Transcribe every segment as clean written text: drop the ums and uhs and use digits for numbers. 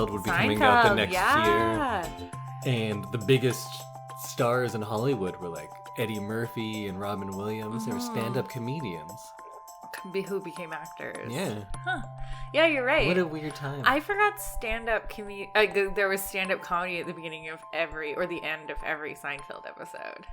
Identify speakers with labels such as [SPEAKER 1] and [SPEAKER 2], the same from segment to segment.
[SPEAKER 1] Seinfeld would be coming out the next
[SPEAKER 2] yeah.
[SPEAKER 1] year. And the biggest stars in Hollywood were like Eddie Murphy and Robin Williams. They were stand-up comedians.
[SPEAKER 2] Who became actors.
[SPEAKER 1] Yeah.
[SPEAKER 2] Huh. Yeah, you're right.
[SPEAKER 1] What a weird time.
[SPEAKER 2] I forgot stand-up comedy. There was stand-up comedy at the beginning of the end of every Seinfeld episode.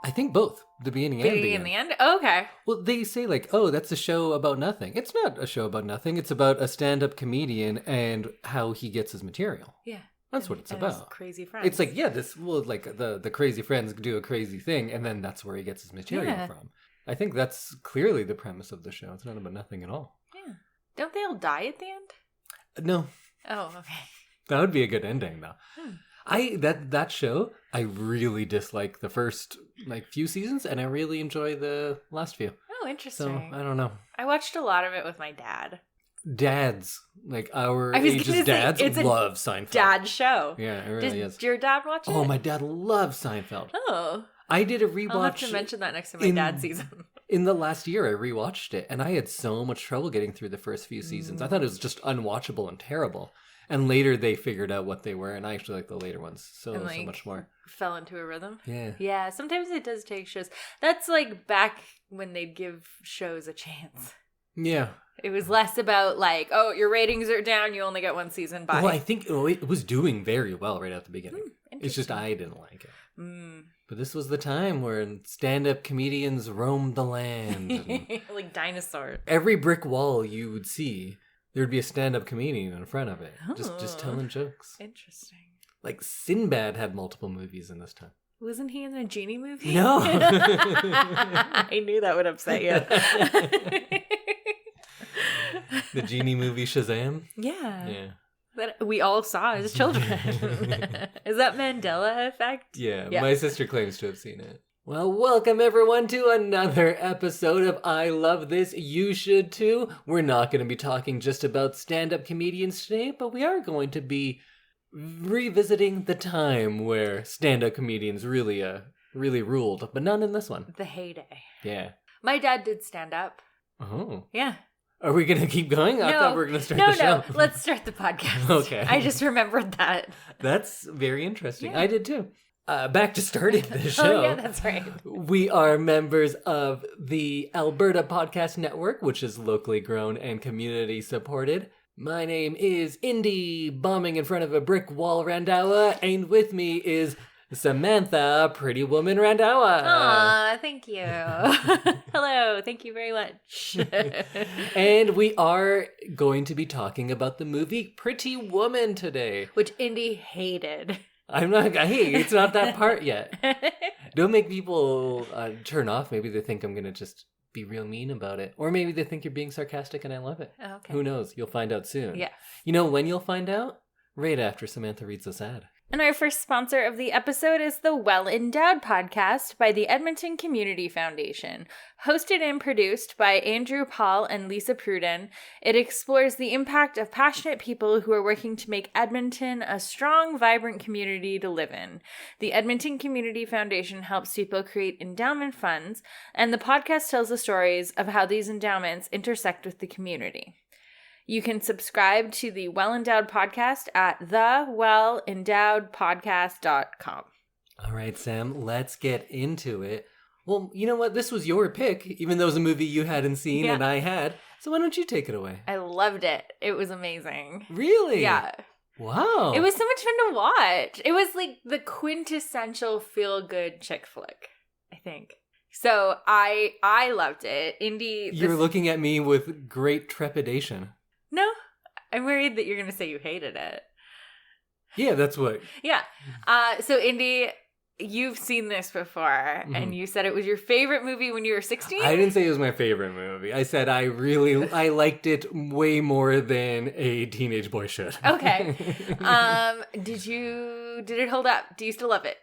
[SPEAKER 1] I think both. The beginning and the end.
[SPEAKER 2] The end? Oh, okay.
[SPEAKER 1] Well, they say like, oh, that's a show about nothing. It's not a show about nothing. It's about a stand-up comedian and how he gets his material.
[SPEAKER 2] Yeah.
[SPEAKER 1] That's what it's about.
[SPEAKER 2] Crazy friends.
[SPEAKER 1] It's like, yeah, the crazy friends do a crazy thing, and then that's where he gets his material from. I think that's clearly the premise of the show. It's not about nothing at all.
[SPEAKER 2] Yeah. Don't they all die at the end?
[SPEAKER 1] No.
[SPEAKER 2] Oh, okay.
[SPEAKER 1] That would be a good ending, though. That show, I really dislike the first few seasons, and I really enjoy the last few.
[SPEAKER 2] Oh, interesting.
[SPEAKER 1] So I don't know.
[SPEAKER 2] I watched a lot of it with my dad.
[SPEAKER 1] Dads, like our age's dads, love Seinfeld.
[SPEAKER 2] Dad show.
[SPEAKER 1] Yeah, it really is.
[SPEAKER 2] Did your dad watch it?
[SPEAKER 1] Oh, my dad loves Seinfeld.
[SPEAKER 2] Oh.
[SPEAKER 1] I did a rewatch.
[SPEAKER 2] I'll have to mention that next to my dad's season.
[SPEAKER 1] In the last year, I rewatched it, and I had so much trouble getting through the first few seasons. I thought it was just unwatchable and terrible. And later, they figured out what they were, and I actually like the later ones so much more.
[SPEAKER 2] Fell into a rhythm.
[SPEAKER 1] Yeah.
[SPEAKER 2] Yeah, sometimes it does take shows. That's like back when they'd give shows a chance.
[SPEAKER 1] Yeah.
[SPEAKER 2] It was less about like, oh, your ratings are down, you only get one season, bye.
[SPEAKER 1] Well, I think it was doing very well right at the beginning. It's just I didn't like it. But this was the time where stand-up comedians roamed the land.
[SPEAKER 2] Like dinosaurs.
[SPEAKER 1] Every brick wall you would see, there would be a stand-up comedian in front of it. Just telling jokes.
[SPEAKER 2] Interesting.
[SPEAKER 1] Like Sinbad had multiple movies in this time.
[SPEAKER 2] Wasn't he in a genie movie?
[SPEAKER 1] No.
[SPEAKER 2] I knew that would upset you.
[SPEAKER 1] The genie movie Shazam?
[SPEAKER 2] Yeah.
[SPEAKER 1] Yeah.
[SPEAKER 2] That we all saw as children. Is that Mandela effect?
[SPEAKER 1] Yeah, my sister claims to have seen it. Well, welcome everyone to another episode of I Love This, You Should Too. We're not going to be talking just about stand-up comedians today, but we are going to be revisiting the time where stand-up comedians really ruled, but not in this one.
[SPEAKER 2] The heyday.
[SPEAKER 1] Yeah.
[SPEAKER 2] My dad did stand-up.
[SPEAKER 1] Oh.
[SPEAKER 2] Yeah.
[SPEAKER 1] Are we going to keep going? I thought we were going to start the show.
[SPEAKER 2] No, let's start the podcast.
[SPEAKER 1] Okay.
[SPEAKER 2] I just remembered that.
[SPEAKER 1] That's very interesting.
[SPEAKER 2] Yeah.
[SPEAKER 1] I did too. Back to starting the show.
[SPEAKER 2] Oh, yeah, that's right.
[SPEAKER 1] We are members of the Alberta Podcast Network, which is locally grown and community supported. My name is Indy, bombing in front of a brick wall Randawa, and with me is Samantha, Pretty Woman Randawa.
[SPEAKER 2] Aw, thank you. Hello, thank you very much.
[SPEAKER 1] And we are going to be talking about the movie Pretty Woman today.
[SPEAKER 2] Which Indy hated.
[SPEAKER 1] It's not that part yet. Don't make people turn off. Maybe they think I'm going to just be real mean about it. Or maybe they think you're being sarcastic and I love it.
[SPEAKER 2] Oh, okay.
[SPEAKER 1] Who knows? You'll find out soon.
[SPEAKER 2] Yeah.
[SPEAKER 1] You know when you'll find out? Right after Samantha reads us ad.
[SPEAKER 2] And our first sponsor of the episode is the Well Endowed podcast by the Edmonton Community Foundation. Hosted and produced by Andrew Paul and Lisa Pruden, it explores the impact of passionate people who are working to make Edmonton a strong, vibrant community to live in. The Edmonton Community Foundation helps people create endowment funds, and the podcast tells the stories of how these endowments intersect with the community. You can subscribe to the Well Endowed podcast at thewellendowedpodcast.com.
[SPEAKER 1] All right, Sam, let's get into it. Well, you know what? This was your pick, even though it was a movie you hadn't seen and I had. So why don't you take it away?
[SPEAKER 2] I loved it. It was amazing.
[SPEAKER 1] Really?
[SPEAKER 2] Yeah.
[SPEAKER 1] Wow.
[SPEAKER 2] It was so much fun to watch. It was like the quintessential feel-good chick flick, I think. So I loved it. Indy...
[SPEAKER 1] You're looking at me with great trepidation.
[SPEAKER 2] No, I'm worried that you're going to say you hated it.
[SPEAKER 1] Yeah, that's what.
[SPEAKER 2] Yeah. So, Indy, you've seen this before, and you said it was your favorite movie when you were 16?
[SPEAKER 1] I didn't say it was my favorite movie. I said I liked it way more than a teenage boy should.
[SPEAKER 2] Okay. Did it hold up? Do you still love it?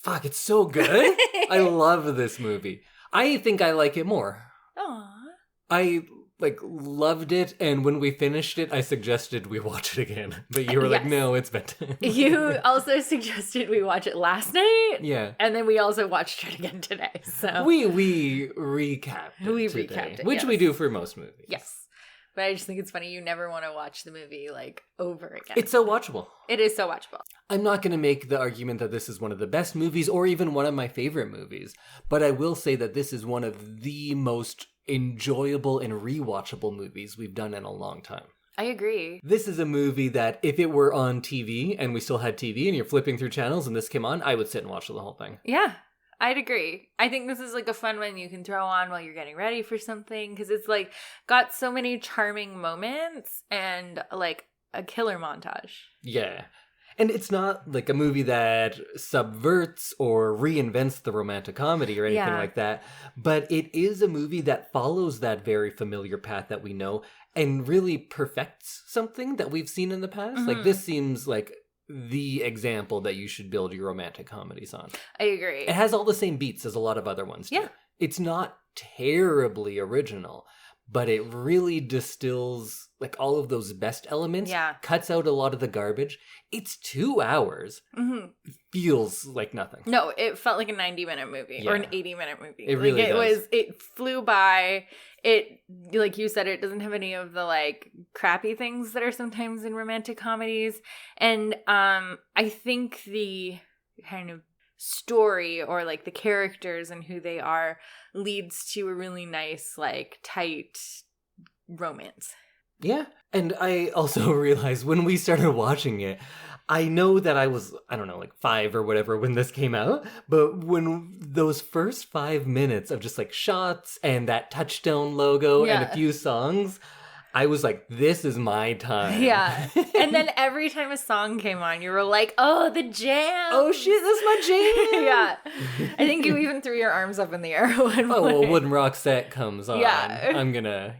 [SPEAKER 1] Fuck, it's so good. I love this movie. I think I like it more.
[SPEAKER 2] Aww.
[SPEAKER 1] I... loved it, and when we finished it, I suggested we watch it again. But you were like, no, it's bedtime.
[SPEAKER 2] You also suggested we watch it last night.
[SPEAKER 1] Yeah.
[SPEAKER 2] And then we also watched it again today. So
[SPEAKER 1] we recapped it
[SPEAKER 2] We
[SPEAKER 1] today,
[SPEAKER 2] recapped it,
[SPEAKER 1] which
[SPEAKER 2] yes.
[SPEAKER 1] we do for most movies.
[SPEAKER 2] Yes. But I just think it's funny. You never want to watch the movie like over again.
[SPEAKER 1] It's so watchable.
[SPEAKER 2] It is so watchable.
[SPEAKER 1] I'm not going to make the argument that this is one of the best movies or even one of my favorite movies, but I will say that this is one of the most enjoyable and rewatchable movies we've done in a long time.
[SPEAKER 2] I agree.
[SPEAKER 1] This is a movie that if it were on TV and we still had TV and you're flipping through channels and this came on, I would sit and watch the whole thing.
[SPEAKER 2] Yeah, I'd agree. I think this is like a fun one you can throw on while you're getting ready for something because it's like got so many charming moments and like a killer montage.
[SPEAKER 1] Yeah. And it's not like a movie that subverts or reinvents the romantic comedy or anything like that, but it is a movie that follows that very familiar path that we know and really perfects something that we've seen in the past. Mm-hmm. Like this seems like the example that you should build your romantic comedies on.
[SPEAKER 2] I agree.
[SPEAKER 1] It has all the same beats as a lot of other ones too. Yeah. It's not terribly original, but it really distills like all of those best elements, cuts out a lot of the garbage. It's 2 hours. Mm-hmm. Feels like nothing.
[SPEAKER 2] No, it felt like a 90-minute movie or an 80-minute movie.
[SPEAKER 1] It really does.
[SPEAKER 2] It flew by. It, like you said, it doesn't have any of the like crappy things that are sometimes in romantic comedies. And I think the kind of story or like the characters and who they are leads to a really nice, like tight romance.
[SPEAKER 1] Yeah. And I also realized when we started watching it, I know that I was, I don't know, like 5 or whatever when this came out, but when those first 5 minutes of just like shots and that Touchstone logo and a few songs, I was like, this is my time.
[SPEAKER 2] Yeah. And then every time a song came on, you were like, oh, the jam.
[SPEAKER 1] Oh, shit, that's my jam.
[SPEAKER 2] Yeah. I think you even threw your arms up in the air one
[SPEAKER 1] well, when Roxette comes on,
[SPEAKER 2] yeah.
[SPEAKER 1] I'm gonna,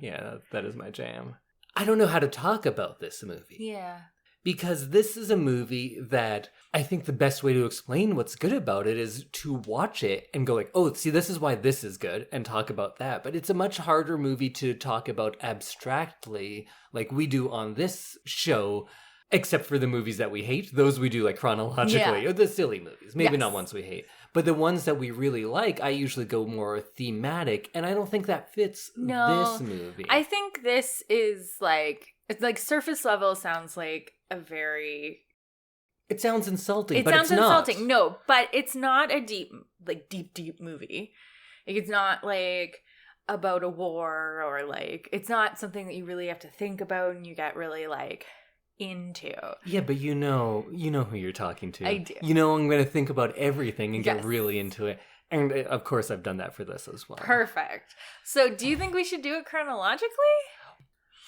[SPEAKER 1] that is my jam. I don't know how to talk about this movie.
[SPEAKER 2] Yeah.
[SPEAKER 1] Because this is a movie that I think the best way to explain what's good about it is to watch it and go like, oh, see, this is why this is good, and talk about that. But it's a much harder movie to talk about abstractly like we do on this show, except for the movies that we hate. Those we do like chronologically, or the silly movies. Maybe not ones we hate. But the ones that we really like, I usually go more thematic, and I don't think that fits this movie.
[SPEAKER 2] I think this is like, it's like surface level sounds like a very...
[SPEAKER 1] It sounds insulting, but
[SPEAKER 2] it's not. It sounds insulting. No, but it's not a deep movie. Like, it's not like about a war or like, it's not something that you really have to think about and you get really like into.
[SPEAKER 1] Yeah, but you know who you're talking to.
[SPEAKER 2] I do.
[SPEAKER 1] You know I'm going to think about everything and get really into it. And of course I've done that for this as well.
[SPEAKER 2] Perfect. So do you think we should do it chronologically?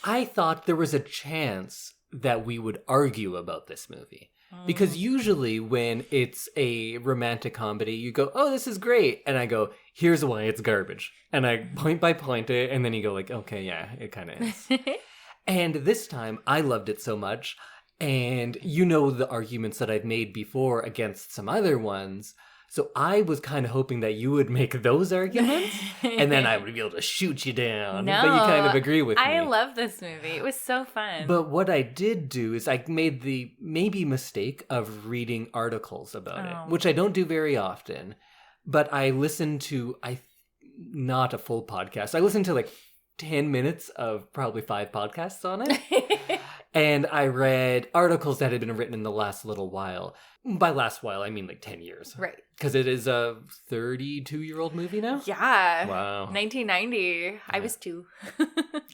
[SPEAKER 1] I thought there was a chance that we would argue about this movie. Because usually when it's a romantic comedy, you go, oh, this is great. And I go, here's why it's garbage. And I point by point it, and then you go like, okay, yeah, it kind of is. And this time, I loved it so much. And you know the arguments that I've made before against some other ones. So I was kind of hoping that you would make those arguments, and then I would be able to shoot you down.
[SPEAKER 2] No,
[SPEAKER 1] but you kind of agree with me.
[SPEAKER 2] I love this movie. It was so fun.
[SPEAKER 1] But what I did do is I made the maybe mistake of reading articles about it, which I don't do very often. But I listened to, not a full podcast. I listened to like 10 minutes of probably 5 podcasts on it. And I read articles that had been written in the last little while. By last while, I mean like 10 years.
[SPEAKER 2] Right.
[SPEAKER 1] Because it is a 32-year-old movie now?
[SPEAKER 2] Yeah.
[SPEAKER 1] Wow.
[SPEAKER 2] 1990. Yeah. I was 2.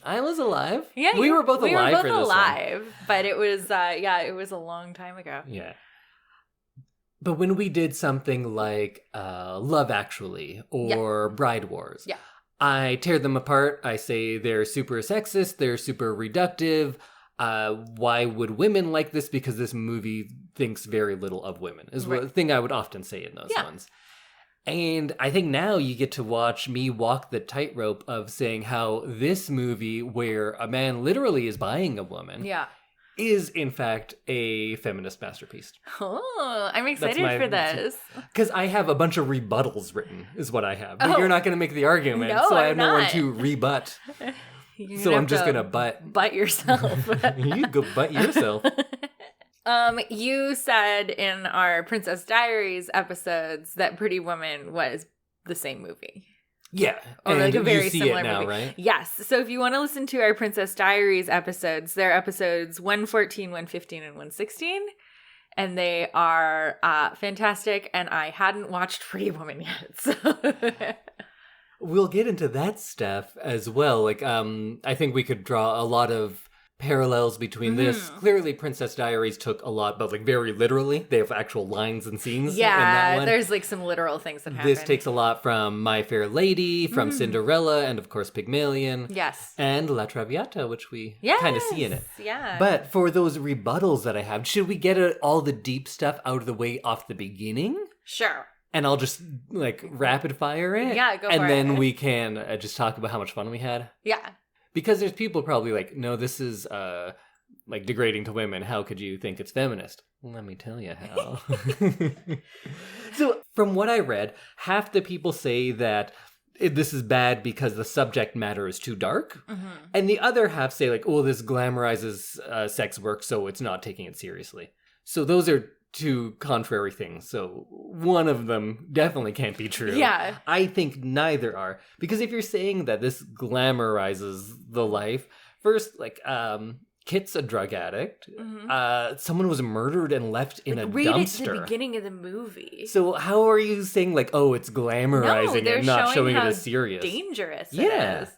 [SPEAKER 1] I was alive.
[SPEAKER 2] Yeah.
[SPEAKER 1] We were both alive for this one.
[SPEAKER 2] alive. But it was, it was a long time ago.
[SPEAKER 1] Yeah. But when we did something like Love Actually or Bride Wars, I tear them apart. I say they're super sexist, they're super reductive. Why would women like this? Because this movie thinks very little of women, is the thing I would often say in those ones. And I think now you get to watch me walk the tightrope of saying how this movie, where a man literally is buying a woman, is in fact a feminist masterpiece.
[SPEAKER 2] Oh, I'm excited for this.
[SPEAKER 1] Because I have a bunch of rebuttals written, is what I have. But you're not going to make the argument, so I have no one to rebut. So I'm just gonna
[SPEAKER 2] butt yourself.
[SPEAKER 1] You go butt yourself.
[SPEAKER 2] You said in our Princess Diaries episodes that Pretty Woman was the same movie.
[SPEAKER 1] Yeah.
[SPEAKER 2] Or
[SPEAKER 1] and
[SPEAKER 2] like a very
[SPEAKER 1] you see
[SPEAKER 2] similar
[SPEAKER 1] it now,
[SPEAKER 2] movie.
[SPEAKER 1] right?
[SPEAKER 2] Yes. So if you want to listen to our Princess Diaries episodes, they're episodes 114, 115, and 116. And they are fantastic. And I hadn't watched Pretty Woman yet. So.
[SPEAKER 1] We'll get into that stuff as well. Like, I think we could draw a lot of parallels between this. Clearly, Princess Diaries took a lot, but like very literally. They have actual lines and scenes in that one.
[SPEAKER 2] There's like some literal things that happen.
[SPEAKER 1] This takes a lot from My Fair Lady, from Cinderella, and of course Pygmalion.
[SPEAKER 2] Yes.
[SPEAKER 1] And La Traviata, which we
[SPEAKER 2] Yes.
[SPEAKER 1] kind of see in it.
[SPEAKER 2] Yeah.
[SPEAKER 1] But for those rebuttals that I have, should we get all the deep stuff out of the way off the beginning?
[SPEAKER 2] Sure.
[SPEAKER 1] And I'll just like rapid fire it?
[SPEAKER 2] Yeah, go for
[SPEAKER 1] and
[SPEAKER 2] it.
[SPEAKER 1] then we can just talk about how much fun we had.
[SPEAKER 2] Yeah.
[SPEAKER 1] Because there's people probably like, no, this is like degrading to women. How could you think it's feminist? Let me tell you how. So from what I read, half the people say that this is bad because the subject matter is too dark. And the other half say like, oh, this glamorizes sex work, so it's not taking it seriously. So those are two contrary things. So one of them definitely can't be true.
[SPEAKER 2] Yeah.
[SPEAKER 1] I think neither are. Because if you're saying that this glamorizes the life, first, like, Kit's a drug addict. Someone was murdered and left in a
[SPEAKER 2] Right
[SPEAKER 1] dumpster.
[SPEAKER 2] at the beginning of the movie.
[SPEAKER 1] So how are you saying like, oh, it's glamorizing
[SPEAKER 2] they're
[SPEAKER 1] and not showing it
[SPEAKER 2] how
[SPEAKER 1] as serious?
[SPEAKER 2] dangerous it
[SPEAKER 1] Yeah.
[SPEAKER 2] is.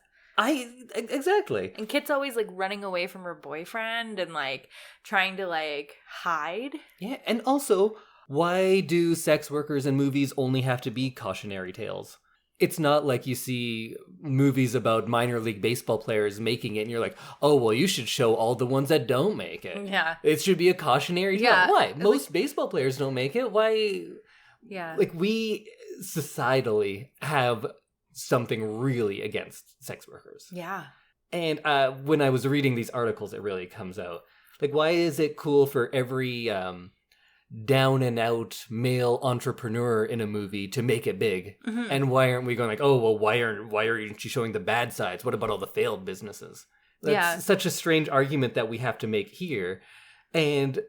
[SPEAKER 1] Exactly.
[SPEAKER 2] And Kit's always like running away from her boyfriend and like trying to like hide.
[SPEAKER 1] Yeah, and also, why do sex workers in movies only have to be cautionary tales? It's not like you see movies about minor league baseball players making it and you're like, oh, well, you should show all the ones that don't make it.
[SPEAKER 2] Yeah.
[SPEAKER 1] It should be a cautionary tale.
[SPEAKER 2] Yeah.
[SPEAKER 1] Why? Most baseball players don't make it. Why?
[SPEAKER 2] Yeah.
[SPEAKER 1] Like, we societally have something really against sex workers.
[SPEAKER 2] Yeah.
[SPEAKER 1] And when I was reading these articles, it really comes out. Like, why is it cool for every down and out male entrepreneur in a movie to make it big? And why aren't we going like, oh, well, why aren't you showing the bad sides? What about all the failed businesses? That's such a strange argument that we have to make here. And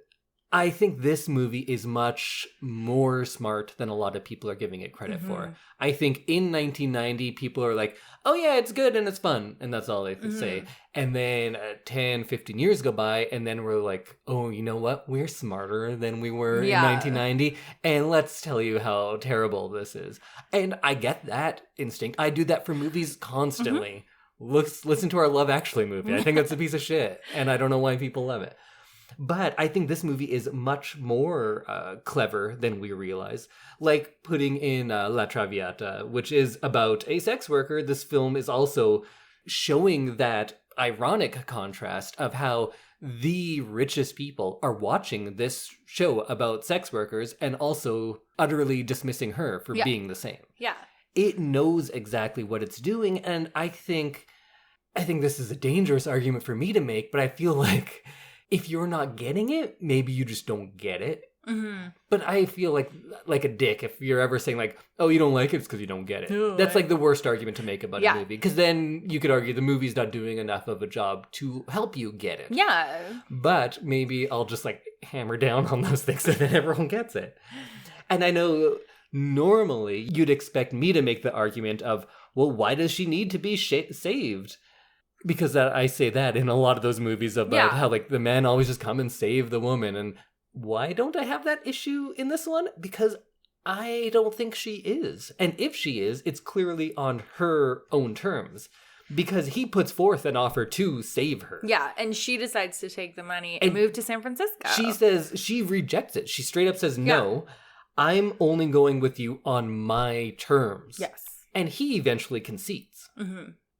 [SPEAKER 1] I think this movie is much more smart than a lot of people are giving it credit for. I think in 1990, people are like, oh yeah, it's good and it's fun. And that's all they say. And then 10, 15 years go by and then we're like, oh, you know what? We're smarter than we were in 1990. And let's tell you how terrible this is. And I get that instinct. I do that for movies constantly. Listen to our Love Actually movie. I think that's a piece of shit. And I don't know why people love it. But I think this movie is much more clever than we realize. Like putting in La Traviata, which is about a sex worker. This film is also showing that ironic contrast of how the richest people are watching this show about sex workers and also utterly dismissing her for being the same.
[SPEAKER 2] Yeah.
[SPEAKER 1] It knows exactly what it's doing, and I think this is a dangerous argument for me to make, but I feel like if you're not getting it, maybe you just don't get it. But I feel like a dick if you're ever saying like, oh, you don't like it, it's because you don't get it.
[SPEAKER 2] No,
[SPEAKER 1] That's like the worst argument to make about a movie. Because then you could argue the movie's not doing enough of a job to help you get it.
[SPEAKER 2] Yeah.
[SPEAKER 1] But maybe I'll just like hammer down on those things so that everyone gets it. And I know normally you'd expect me to make the argument of, well, why does she need to be saved? Because I say that in a lot of those movies about how like the men always just come and save the woman. And why don't I have that issue in this one? Because I don't think she is. And if she is, it's clearly on her own terms. Because he puts forth an offer to save her.
[SPEAKER 2] Yeah, and she decides to take the money and move to San Francisco.
[SPEAKER 1] She rejects it. She straight up says, no, I'm only going with you on my terms.
[SPEAKER 2] Yes.
[SPEAKER 1] And he eventually concedes.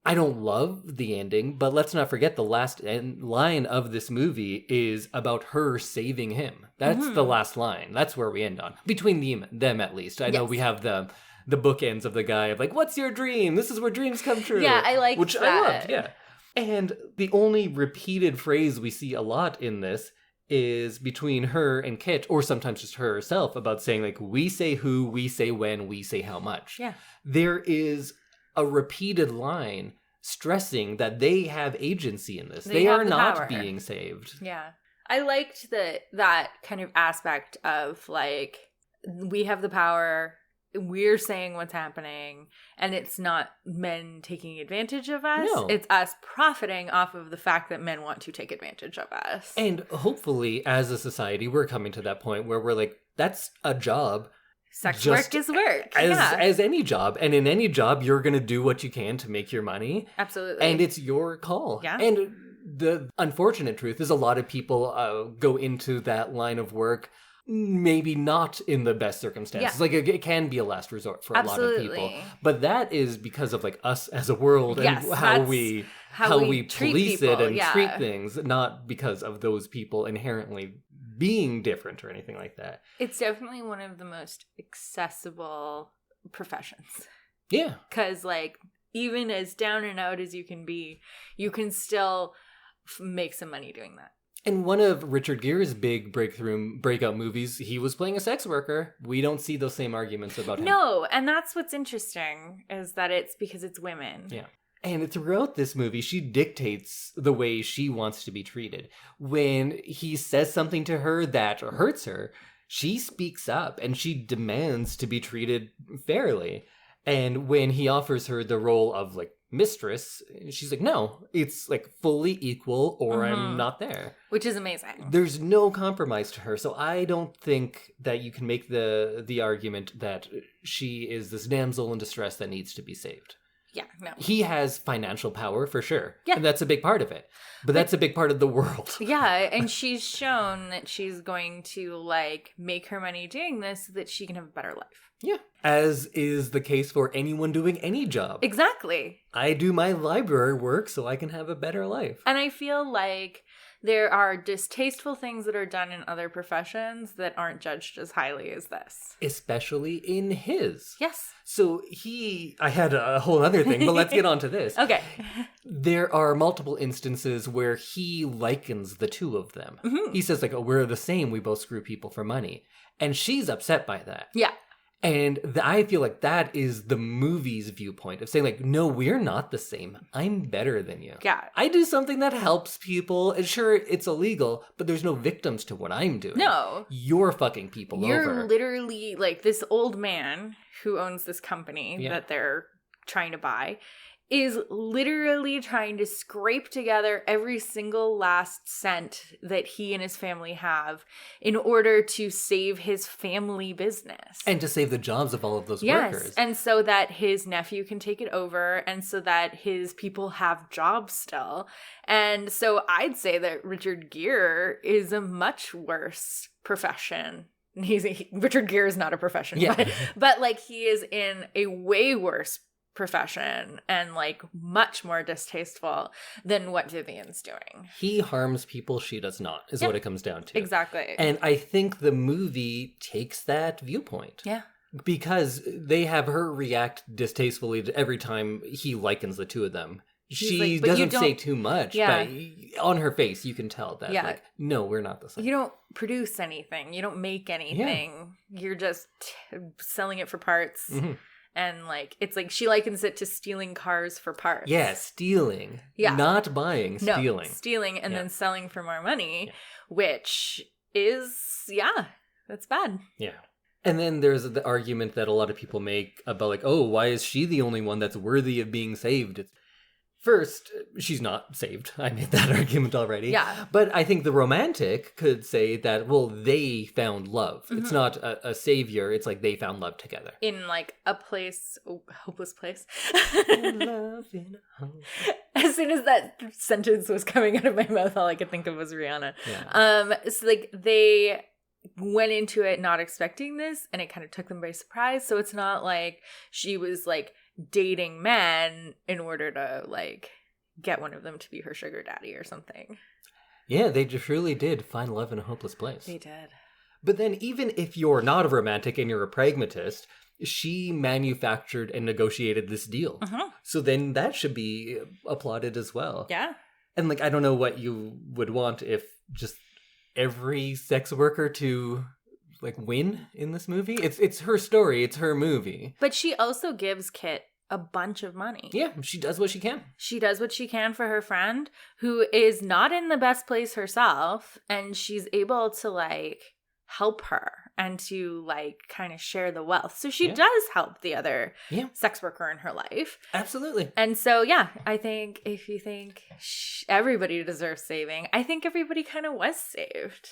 [SPEAKER 1] I don't love the ending, but let's not forget the last line of this movie is about her saving him. That's the last line. That's where we end on. Between them at least. I know we have the bookends of the guy of like, what's your dream? This is where dreams come true.
[SPEAKER 2] Yeah, I like
[SPEAKER 1] Which
[SPEAKER 2] that.
[SPEAKER 1] I loved, yeah. And the only repeated phrase we see a lot in this is between her and Kit, or sometimes just her herself, about saying like, we say who, we say when, we say how much.
[SPEAKER 2] Yeah.
[SPEAKER 1] There is a repeated line stressing that they have agency in this. They are not
[SPEAKER 2] power.
[SPEAKER 1] being saved.
[SPEAKER 2] Yeah. I liked that kind of aspect of like, we have the power, we're saying what's happening, and it's not men taking advantage of us.
[SPEAKER 1] No.
[SPEAKER 2] It's us profiting off of the fact that men want to take advantage of us.
[SPEAKER 1] And hopefully, as a society, we're coming to that point where we're like, that's a job.
[SPEAKER 2] Sex work is work.
[SPEAKER 1] As any job. And in any job, you're going to do what you can to make your money.
[SPEAKER 2] Absolutely.
[SPEAKER 1] And it's your call.
[SPEAKER 2] Yeah.
[SPEAKER 1] And the unfortunate truth is a lot of people go into that line of work maybe not in the best circumstances.
[SPEAKER 2] Yeah.
[SPEAKER 1] Like it can be a last resort for a lot of people. But that is because of like us as a world and how we police
[SPEAKER 2] people,
[SPEAKER 1] it and treat things, not because of those people inherently being different or anything like that.
[SPEAKER 2] It's definitely one of the most accessible professions.
[SPEAKER 1] Yeah.
[SPEAKER 2] Because like even as down and out as you can be, you can still make some money doing that.
[SPEAKER 1] In one of Richard Gere's big breakout movies, he was playing a sex worker. We don't see those same arguments about him.
[SPEAKER 2] No, and that's what's interesting, is that it's because it's women.
[SPEAKER 1] Yeah. And throughout this movie, she dictates the way she wants to be treated. When he says something to her that hurts her, she speaks up and she demands to be treated fairly. And when he offers her the role of like mistress, she's like, no, it's like fully equal or I'm not there.
[SPEAKER 2] Which is amazing.
[SPEAKER 1] There's no compromise to her. So I don't think that you can make the argument that she is this damsel in distress that needs to be saved.
[SPEAKER 2] Yeah, no.
[SPEAKER 1] He has financial power for sure.
[SPEAKER 2] Yeah.
[SPEAKER 1] And that's a big part of it. But that's a big part of the world.
[SPEAKER 2] Yeah, and she's shown that she's going to like make her money doing this so that she can have a better life.
[SPEAKER 1] Yeah. As is the case for anyone doing any job.
[SPEAKER 2] Exactly.
[SPEAKER 1] I do my library work so I can have a better life.
[SPEAKER 2] And I feel like there are distasteful things that are done in other professions that aren't judged as highly as this.
[SPEAKER 1] Especially in his.
[SPEAKER 2] Yes.
[SPEAKER 1] So I had a whole other thing, but let's get on to this.
[SPEAKER 2] Okay.
[SPEAKER 1] There are multiple instances where he likens the two of them. Mm-hmm. He says like, oh, we're the same. We both screw people for money. And she's upset by that.
[SPEAKER 2] Yeah.
[SPEAKER 1] And I feel like that is the movie's viewpoint of saying like, no, we're not the same. I'm better than you.
[SPEAKER 2] Yeah.
[SPEAKER 1] I do something that helps people. And sure, it's illegal, but there's no victims to what I'm doing.
[SPEAKER 2] No.
[SPEAKER 1] You're fucking people over.
[SPEAKER 2] You're literally like this old man who owns this company that they're trying to buy is literally trying to scrape together every single last cent that he and his family have in order to save his family business.
[SPEAKER 1] And to save the jobs of all of those workers.
[SPEAKER 2] And so that his nephew can take it over and so that his people have jobs still. And so I'd say that Richard Gere is a much worse profession. Richard Gere is not a profession, but like he is in a way worse profession and like much more distasteful than what Vivian's doing.
[SPEAKER 1] He harms people, she does not, is what it comes down to.
[SPEAKER 2] Exactly.
[SPEAKER 1] And I think the movie takes that viewpoint.
[SPEAKER 2] Yeah.
[SPEAKER 1] Because they have her react distastefully to every time he likens the two of them. She
[SPEAKER 2] like,
[SPEAKER 1] doesn't say too much, but on her face you can tell that like, no, we're not the same.
[SPEAKER 2] You don't produce anything. You don't make anything. Yeah. You're just selling it for parts. Mm-hmm. And, like, it's like she likens it to stealing cars for parts.
[SPEAKER 1] Yeah, stealing. Yeah. Not buying, stealing.
[SPEAKER 2] No, stealing and then selling for more money, which is, that's bad. Yeah.
[SPEAKER 1] And then there's the argument that a lot of people make about, like, oh, why is she the only one that's worthy of being saved? First, she's not saved. I made that argument already. Yeah. But I think the romantic could say that, well, they found love. Mm-hmm. It's not a savior. It's like they found love together.
[SPEAKER 2] In like a hopeless place.
[SPEAKER 1] Love in a home.
[SPEAKER 2] As soon as that sentence was coming out of my mouth, all I could think of was Rihanna. Yeah. So like they went into it not expecting this and it kind of took them by surprise. So it's not like she was like dating men in order to like get one of them to be her sugar daddy or something.
[SPEAKER 1] Yeah, they truly did find love in a hopeless place.
[SPEAKER 2] They did.
[SPEAKER 1] But then even if you're not a romantic and you're a pragmatist, she manufactured and negotiated this deal. Uh-huh. So then that should be applauded as well. Yeah. And like, I don't know what you would want if just every sex worker to like win in this movie. It's her story, it's her movie.
[SPEAKER 2] But she also gives Kit a bunch of money.
[SPEAKER 1] Yeah, she does what she can.
[SPEAKER 2] She does what she can for her friend who is not in the best place herself, and she's able to like help her and to like kind of share the wealth. So she does help the other sex worker in her life.
[SPEAKER 1] Absolutely.
[SPEAKER 2] And so, yeah, I think if you think everybody deserves saving, I think everybody kind of was saved.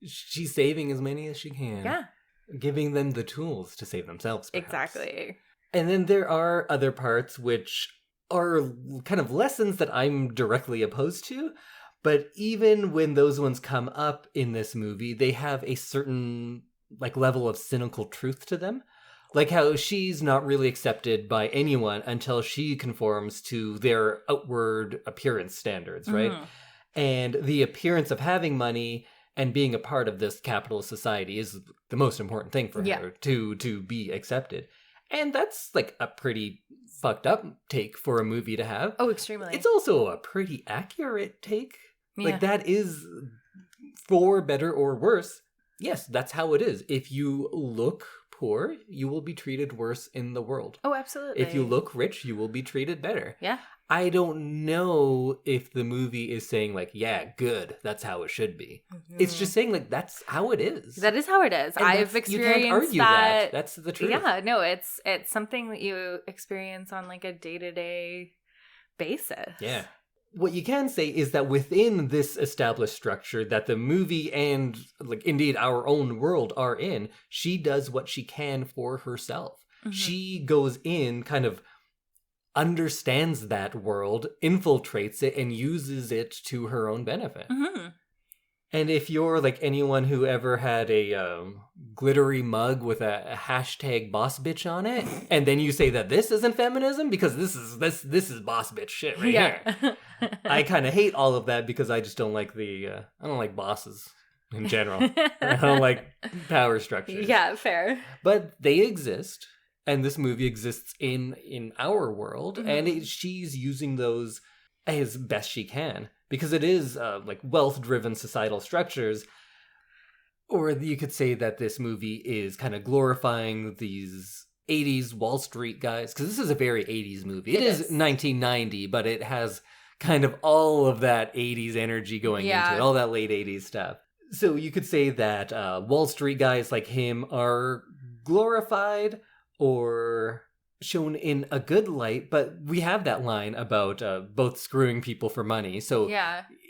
[SPEAKER 1] She's saving as many as she can.
[SPEAKER 2] Yeah.
[SPEAKER 1] Giving them the tools to save themselves, perhaps.
[SPEAKER 2] Exactly.
[SPEAKER 1] And then there are other parts which are kind of lessons that I'm directly opposed to. But even when those ones come up in this movie, they have a certain like level of cynical truth to them. Like how she's not really accepted by anyone until she conforms to their outward appearance standards, right? And the appearance of having money and being a part of this capitalist society is the most important thing for her to be accepted. And that's like a pretty fucked up take for a movie to have.
[SPEAKER 2] Oh, extremely.
[SPEAKER 1] It's also a pretty accurate take.
[SPEAKER 2] Yeah.
[SPEAKER 1] Like that is, for better or worse, yes, that's how it is. If you look poor, you will be treated worse in the world.
[SPEAKER 2] Oh, absolutely.
[SPEAKER 1] If you look rich, you will be treated better.
[SPEAKER 2] Yeah.
[SPEAKER 1] I don't know if the movie is saying like, yeah, good, that's how it should be. It's just saying like, that's how it is.
[SPEAKER 2] That is how it is.
[SPEAKER 1] And
[SPEAKER 2] I've experienced
[SPEAKER 1] you can't argue that. That's the truth.
[SPEAKER 2] Yeah, no, it's something that you experience on like a day-to-day basis.
[SPEAKER 1] Yeah. What you can say is that within this established structure that the movie and like indeed our own world are in, she does what she can for herself. She goes in, kind of understands that world, infiltrates it, and uses it to her own benefit. And if you're like anyone who ever had a glittery mug with a hashtag boss bitch on it, and then you say that this isn't feminism because this is boss bitch shit right here. I kind of hate all of that because I just don't like I don't like bosses in general. I don't like power structures.
[SPEAKER 2] Yeah, fair.
[SPEAKER 1] But they exist, and this movie exists in our world, and she's using those as best she can. Because it is like wealth-driven societal structures. Or you could say that this movie is kind of glorifying these 80s Wall Street guys. Because this is a very 80s movie. It is 1990, but it has kind of all of that 80s energy going into it. All that late 80s stuff. So you could say that Wall Street guys like him are glorified or shown in a good light, but we have that line about both screwing people for money. So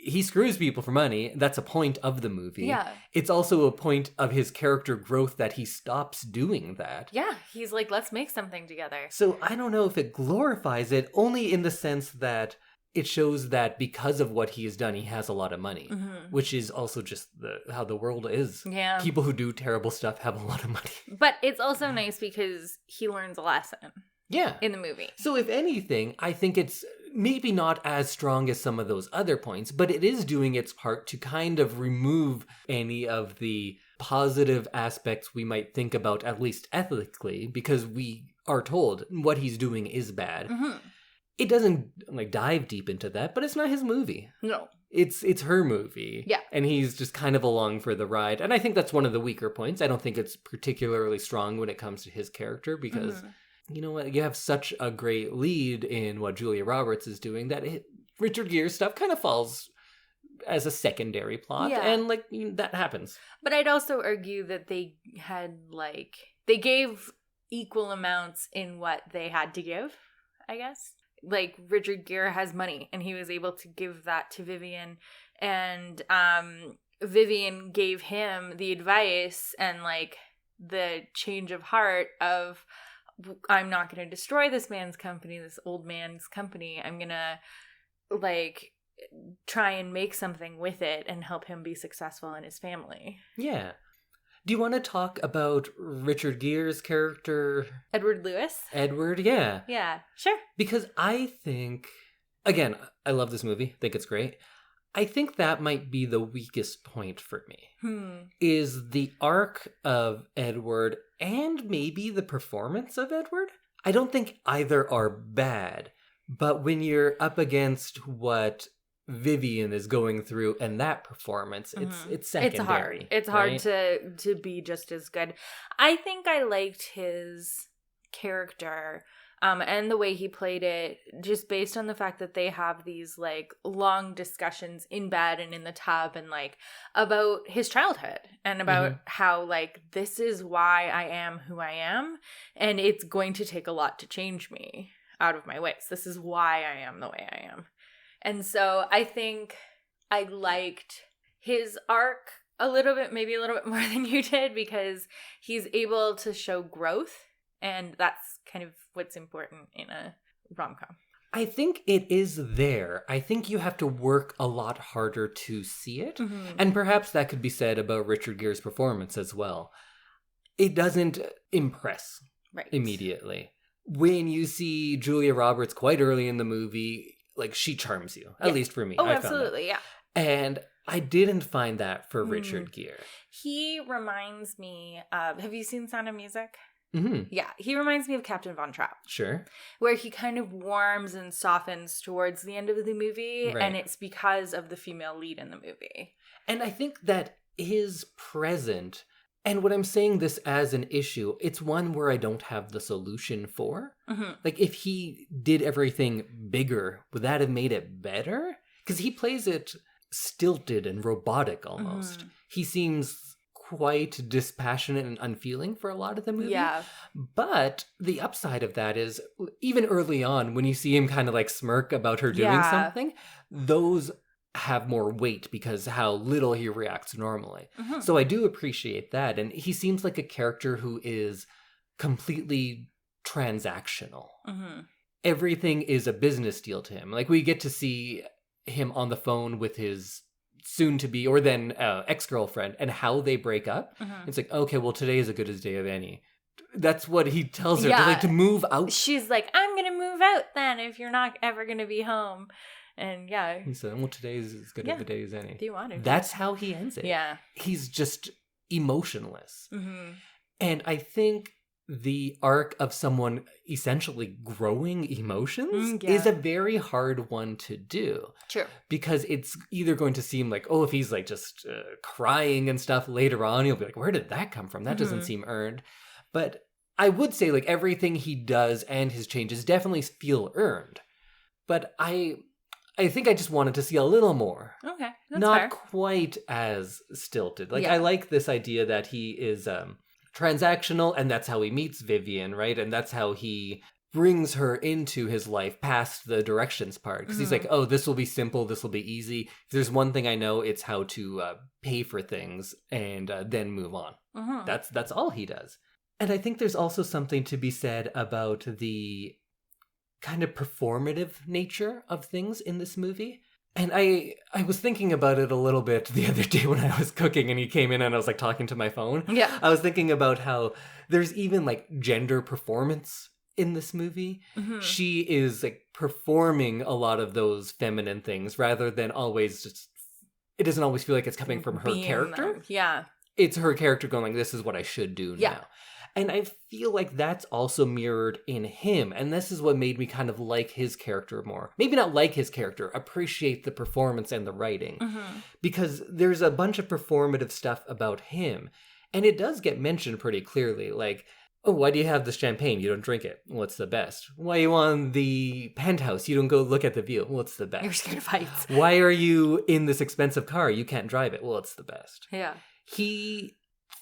[SPEAKER 1] he screws people for money. That's a point of the movie. Yeah. It's also a point of his character growth that he stops doing that.
[SPEAKER 2] Yeah, he's like, let's make something together.
[SPEAKER 1] So I don't know if it glorifies it, only in the sense that it shows that because of what he has done, he has a lot of money, which is also just how the world is. Yeah. People who do terrible stuff have a lot of money.
[SPEAKER 2] But it's also nice because he learns a lesson.
[SPEAKER 1] Yeah.
[SPEAKER 2] In the movie.
[SPEAKER 1] So if anything, I think it's maybe not as strong as some of those other points, but it is doing its part to kind of remove any of the positive aspects we might think about, at least ethically, because we are told what he's doing is bad. It doesn't like dive deep into that, but it's not his movie.
[SPEAKER 2] No.
[SPEAKER 1] It's her movie.
[SPEAKER 2] Yeah.
[SPEAKER 1] And he's just kind of along for the ride. And I think that's one of the weaker points. I don't think it's particularly strong when it comes to his character because, you know what, you have such a great lead in what Julia Roberts is doing that Richard Gere's stuff kind of falls as a secondary plot. Yeah. And like that happens.
[SPEAKER 2] But I'd also argue that they had like, they gave equal amounts in what they had to give, I guess. Like Richard Gere has money and he was able to give that to Vivian, and Vivian gave him the advice and like the change of heart of, I'm not going to destroy this man's company, this old man's company. I'm going to like try and make something with it and help him be successful in his family.
[SPEAKER 1] Yeah. Do you want to talk about Richard Gere's character?
[SPEAKER 2] Edward Lewis?
[SPEAKER 1] Edward, yeah.
[SPEAKER 2] Yeah, sure.
[SPEAKER 1] Because I think, again, I love this movie. I think it's great. I think that might be the weakest point for me. Is the arc of Edward and maybe the performance of Edward. I don't think either are bad. But when you're up against what Vivian is going through and that performance, it's secondary.
[SPEAKER 2] It's hard to be just as good. I think I liked his character And the way he played it, just based on the fact that they have these like long discussions in bed and in the tub and like about his childhood and about how like this is why I am who I am, and it's going to take a lot to change me out of my ways. This is why I am the way I am. And so I think I liked his arc maybe a little bit more than you did, because he's able to show growth, and that's kind of what's important in a rom-com.
[SPEAKER 1] I think it is there. I think you have to work a lot harder to see it. And perhaps that could be said about Richard Gere's performance as well. It doesn't impress immediately. When you see Julia Roberts quite early in the movie, like, she charms you, at least for me.
[SPEAKER 2] Oh, absolutely, yeah.
[SPEAKER 1] And I didn't find that for Richard Gere.
[SPEAKER 2] He reminds me of, have you seen Sound of Music?
[SPEAKER 1] Mm-hmm.
[SPEAKER 2] Yeah, he reminds me of Captain Von Trapp.
[SPEAKER 1] Sure.
[SPEAKER 2] Where he kind of warms and softens towards the end of the movie, and it's because of the female lead in the movie.
[SPEAKER 1] And I think that is present, and when I'm saying this as an issue, it's one where I don't have the solution for. Like, if he did everything bigger, would that have made it better? Because he plays it stilted and robotic almost. He seems quite dispassionate and unfeeling for a lot of the movie. Yeah. But the upside of that is, even early on, when you see him kind of like smirk about her doing something, those have more weight because how little he reacts normally. So I do appreciate that. And he seems like a character who is completely transactional. Everything is a business deal to him. Like, we get to see him on the phone with his soon-to-be, or then ex-girlfriend, and how they break up. It's like, okay, well, today is as good a day of any. That's what he tells her, to move out.
[SPEAKER 2] She's like, I'm going to move out then if you're not ever going to be home. And he
[SPEAKER 1] said, well, today is as good of a day as any.
[SPEAKER 2] Do you want it?
[SPEAKER 1] That's how he ends it.
[SPEAKER 2] Yeah.
[SPEAKER 1] He's just emotionless. And I think the arc of someone essentially growing emotions is a very hard one to do.
[SPEAKER 2] True.
[SPEAKER 1] Because it's either going to seem like, oh, if he's like just crying and stuff later on, you'll be like, where did that come from? That doesn't seem earned. But I would say, like, everything he does and his changes definitely feel earned. But I think I just wanted to see a little more.
[SPEAKER 2] Okay, that's
[SPEAKER 1] Not
[SPEAKER 2] fair.
[SPEAKER 1] quite as stilted. Like, I like this idea that he is transactional, and that's how he meets Vivian, right? And that's how he brings her into his life past the directions part. Because he's like, oh, this will be simple, this will be easy. If there's one thing I know, it's how to pay for things and then move on. That's all he does. And I think there's also something to be said about the kind of performative nature of things in this movie. And I was thinking about it a little bit the other day when I was cooking and he came in and I was like talking to my phone.
[SPEAKER 2] Yeah.
[SPEAKER 1] I was thinking about how there's even like gender performance in this movie. She is like performing a lot of those feminine things rather than always just, it doesn't always feel like it's coming from her character.
[SPEAKER 2] Them. Yeah.
[SPEAKER 1] It's her character going like, this is what I should do now. And I feel like that's also mirrored in him. And this is what made me kind of like his character more. Maybe not like his character, appreciate the performance and the writing. Because there's a bunch of performative stuff about him. And it does get mentioned pretty clearly. Like, oh, why do you have this champagne? You don't drink it. Well, it's the best. Why are you on the penthouse? You don't go look at the view. Well, it's the best.
[SPEAKER 2] You're scared of heights.
[SPEAKER 1] Why are you in this expensive car? You can't drive it. Well, it's the best.
[SPEAKER 2] Yeah.
[SPEAKER 1] He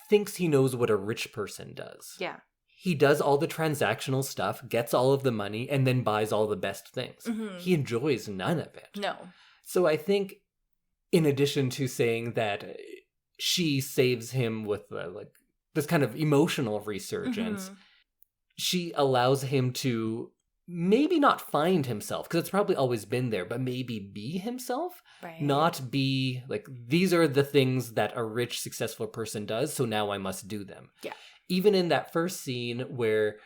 [SPEAKER 1] thinks he knows what a rich person does.
[SPEAKER 2] Yeah.
[SPEAKER 1] He does all the transactional stuff, gets all of the money, and then buys all the best things. He enjoys none of it.
[SPEAKER 2] No.
[SPEAKER 1] So I think, in addition to saying that she saves him with like this kind of emotional resurgence, she allows him to maybe not find himself, because it's probably always been there, but maybe be himself.
[SPEAKER 2] Right.
[SPEAKER 1] Not be like, these are the things that a rich, successful person does, so now I must do them.
[SPEAKER 2] Yeah.
[SPEAKER 1] Even in that first scene where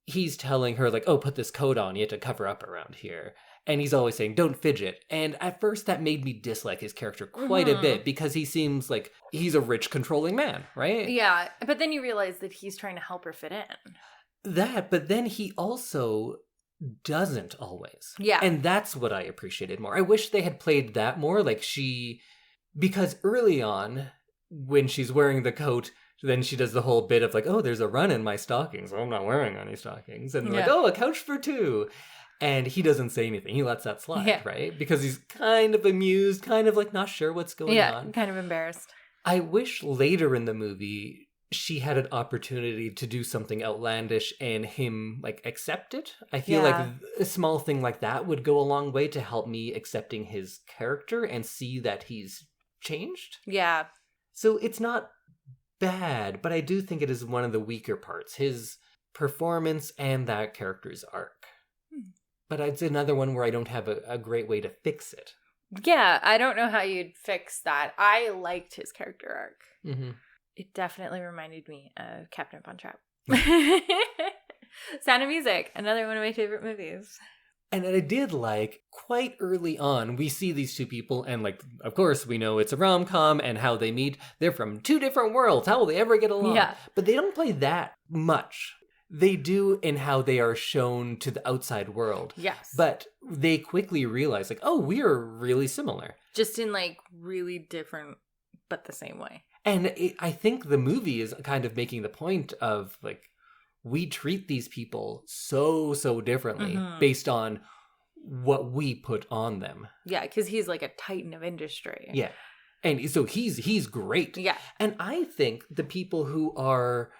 [SPEAKER 1] he's telling her, like, oh, put this coat on, you have to cover up around here. And he's always saying, don't fidget. And at first that made me dislike his character quite a bit, because he seems like he's a rich, controlling man, right?
[SPEAKER 2] Yeah, but then you realize that he's trying to help her fit in.
[SPEAKER 1] But then he also doesn't always.
[SPEAKER 2] Yeah.
[SPEAKER 1] And that's what I appreciated more. I wish they had played that more. Like, because early on, when she's wearing the coat, then she does the whole bit of like, oh, there's a run in my stockings. I'm not wearing any stockings. And like, oh, a couch for two. And he doesn't say anything. He lets that slide, right? Because he's kind of amused, kind of like not sure what's going on.
[SPEAKER 2] Yeah, kind of embarrassed.
[SPEAKER 1] I wish later in the movie she had an opportunity to do something outlandish and him like accept it. I feel like a small thing like that would go a long way to help me accepting his character and see that he's changed.
[SPEAKER 2] Yeah.
[SPEAKER 1] So it's not bad, but I do think it is one of the weaker parts, his performance and that character's arc. But it's another one where I don't have a great way to fix it.
[SPEAKER 2] Yeah, I don't know how you'd fix that. I liked his character arc.
[SPEAKER 1] Mm-hmm.
[SPEAKER 2] It definitely reminded me of Captain Von Trapp. Sound of Music, another one of my favorite movies.
[SPEAKER 1] And I did like, quite early on, we see these two people, and like, of course, we know it's a rom-com, and how they meet. They're from two different worlds. How will they ever get along?
[SPEAKER 2] Yeah.
[SPEAKER 1] But they don't play that much. They do in how they are shown to the outside world.
[SPEAKER 2] Yes.
[SPEAKER 1] But they quickly realize, like, oh, we are really similar.
[SPEAKER 2] Just in like really different, but the same way.
[SPEAKER 1] And I think the movie is kind of making the point of, like, we treat these people so differently based on what we put on them.
[SPEAKER 2] Yeah, because he's like a titan of industry.
[SPEAKER 1] Yeah. And so he's great.
[SPEAKER 2] Yeah.
[SPEAKER 1] And I think the people who are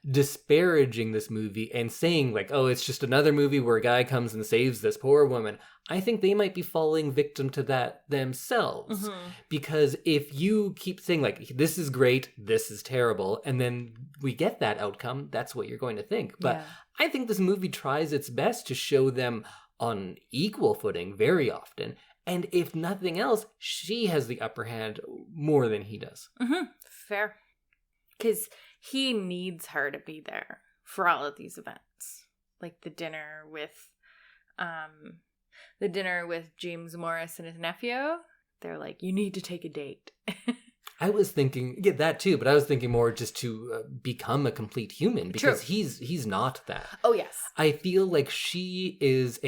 [SPEAKER 1] disparaging this movie and saying like, oh, it's just another movie where a guy comes and saves this poor woman, I think they might be falling victim to that themselves. Because if you keep saying like, this is great, this is terrible, and then we get that outcome, that's what you're going to think. But I think this movie tries its best to show them on equal footing very often. And if nothing else, she has the upper hand more than he does.
[SPEAKER 2] Fair. Because he needs her to be there for all of these events. Like the dinner with James Morris and his nephew. They're like, you need to take a date.
[SPEAKER 1] I was thinking, that too, but I was thinking more just to become a complete human, because he's not that.
[SPEAKER 2] Oh, yes.
[SPEAKER 1] I feel like she is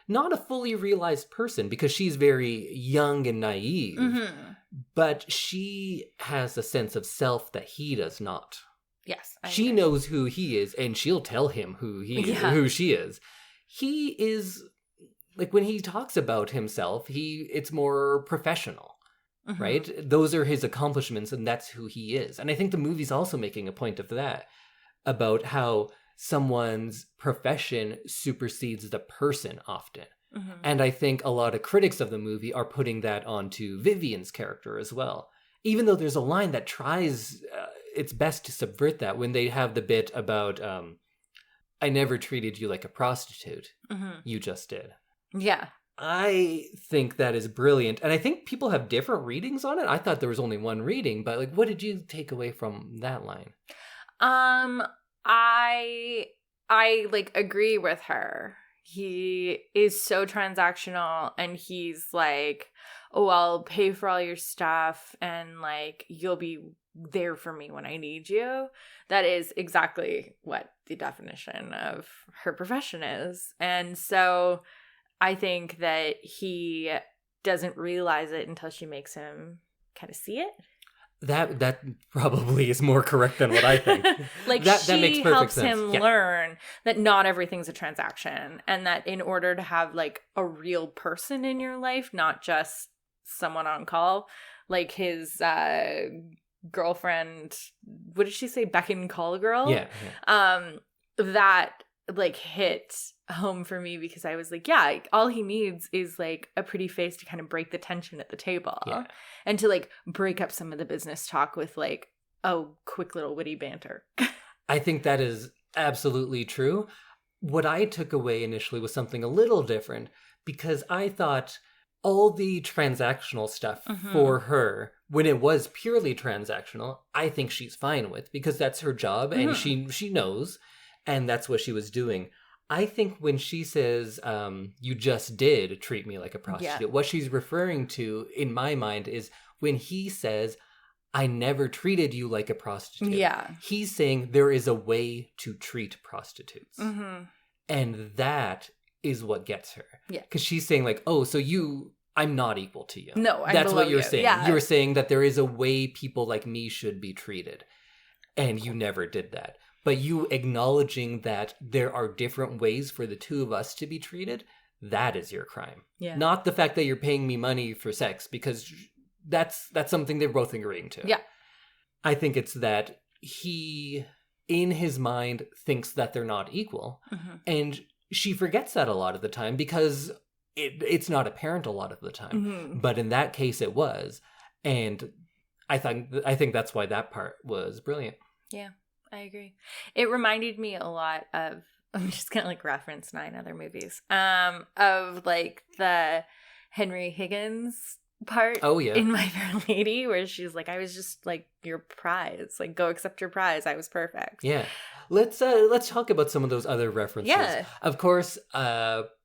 [SPEAKER 1] not a fully realized person, because she's very young and naive, but she has a sense of self that he does not.
[SPEAKER 2] Yes.
[SPEAKER 1] She knows who he is, and she'll tell him who she is. He is, like, when he talks about himself, it's more professional, right? Those are his accomplishments, and that's who he is. And I think the movie's also making a point of that, about how someone's profession supersedes the person often. And I think a lot of critics of the movie are putting that onto Vivian's character as well. Even though there's a line that tries its best to subvert that, when they have the bit about, I never treated you like a prostitute. You just did. Yeah. I think that is brilliant. And I think people have different readings on it. I thought there was only one reading, but like, what did you take away from that line?
[SPEAKER 2] I like agree with her. He is so transactional, and he's like, oh, I'll pay for all your stuff, and like, you'll be there for me when I need you. That is exactly what the definition of her profession is. And so I think that he doesn't realize it until she makes him kind of see it.
[SPEAKER 1] That probably is more correct than what I think.
[SPEAKER 2] Like,
[SPEAKER 1] that
[SPEAKER 2] she
[SPEAKER 1] makes perfect
[SPEAKER 2] helps
[SPEAKER 1] sense.
[SPEAKER 2] him learn that not everything's a transaction, and that in order to have like a real person in your life, not just someone on call, like his girlfriend, what did she say? Beck and Call Girl?
[SPEAKER 1] Yeah.
[SPEAKER 2] That like hit home for me, because I was like, yeah, all he needs is like a pretty face to kind of break the tension at the table, and to like break up some of the business talk with like, oh, quick little witty banter.
[SPEAKER 1] I think that is absolutely true. What I took away initially was something a little different, because I thought all the transactional stuff for her, when it was purely transactional, I think she's fine with, because that's her job, and she knows, and that's what she was doing. I think when she says, you just did treat me like a prostitute, what she's referring to, in my mind, is when he says, I never treated you like a prostitute. Yeah. He's saying there is a way to treat prostitutes. And that is what gets her. Yeah. Because she's saying like, oh, so I'm not equal to you.
[SPEAKER 2] No, I'm
[SPEAKER 1] That's
[SPEAKER 2] below
[SPEAKER 1] what you're
[SPEAKER 2] you.
[SPEAKER 1] saying.
[SPEAKER 2] Yeah.
[SPEAKER 1] You're saying that there is a way people like me should be treated. and you never did that. But you acknowledging that there are different ways for the two of us to be treated, that is your crime.
[SPEAKER 2] Yeah.
[SPEAKER 1] Not the fact that you're paying me money for sex, because that's something they're both agreeing to.
[SPEAKER 2] Yeah.
[SPEAKER 1] I think it's that he, in his mind, thinks that they're not equal.
[SPEAKER 2] Mm-hmm.
[SPEAKER 1] And she forgets that a lot of the time because it's not apparent a lot of the time.
[SPEAKER 2] Mm-hmm.
[SPEAKER 1] But in that case, it was. And I think that's why that part was brilliant.
[SPEAKER 2] Yeah. I agree. It reminded me a lot of, I'm just going to like reference 9 other movies, of like the Henry Higgins part in My Fair Lady, where she's like, I was just like your prize, like go accept your prize. I was perfect.
[SPEAKER 1] Yeah. Let's talk about some of those other references.
[SPEAKER 2] Yeah.
[SPEAKER 1] Of course,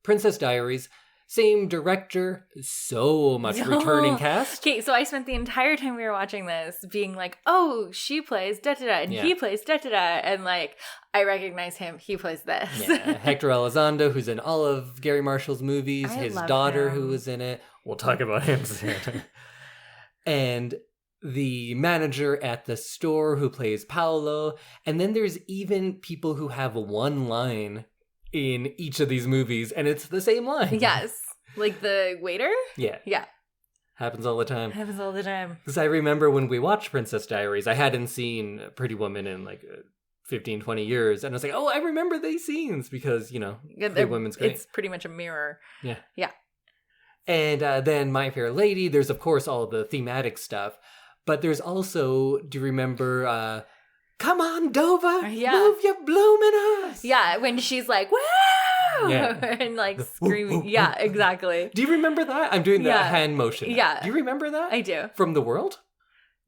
[SPEAKER 1] Princess Diaries. Same director, so much returning cast.
[SPEAKER 2] Okay, so I spent the entire time we were watching this being like, oh, she plays da-da-da, and he plays da-da-da, and like, I recognize him, he plays this.
[SPEAKER 1] Yeah, Hector Elizondo, who's in all of Gary Marshall's movies, his daughter who was in it. We'll talk about him soon. And the manager at the store who plays Paolo, and then there's even people who have one line in each of these movies, and it's the same line.
[SPEAKER 2] Yes. Like the waiter?
[SPEAKER 1] Yeah.
[SPEAKER 2] Yeah.
[SPEAKER 1] Happens all the time.
[SPEAKER 2] Happens all the time.
[SPEAKER 1] Because I remember when we watched Princess Diaries, I hadn't seen Pretty Woman in like 15, 20 years, and I was like, oh, I remember these scenes, because, you know, Pretty Woman's great.
[SPEAKER 2] It's pretty much a mirror.
[SPEAKER 1] Yeah.
[SPEAKER 2] Yeah.
[SPEAKER 1] And then My Fair Lady, there's, of course, all the thematic stuff, but there's also, do you remember... Come on, Dover! Move your blooming ass!
[SPEAKER 2] Yeah, when she's like, woo! Yeah. And like screaming. Yeah, exactly.
[SPEAKER 1] Do you remember that? I'm doing the hand motion.
[SPEAKER 2] Yeah.
[SPEAKER 1] Do you remember that?
[SPEAKER 2] I do.
[SPEAKER 1] From The World?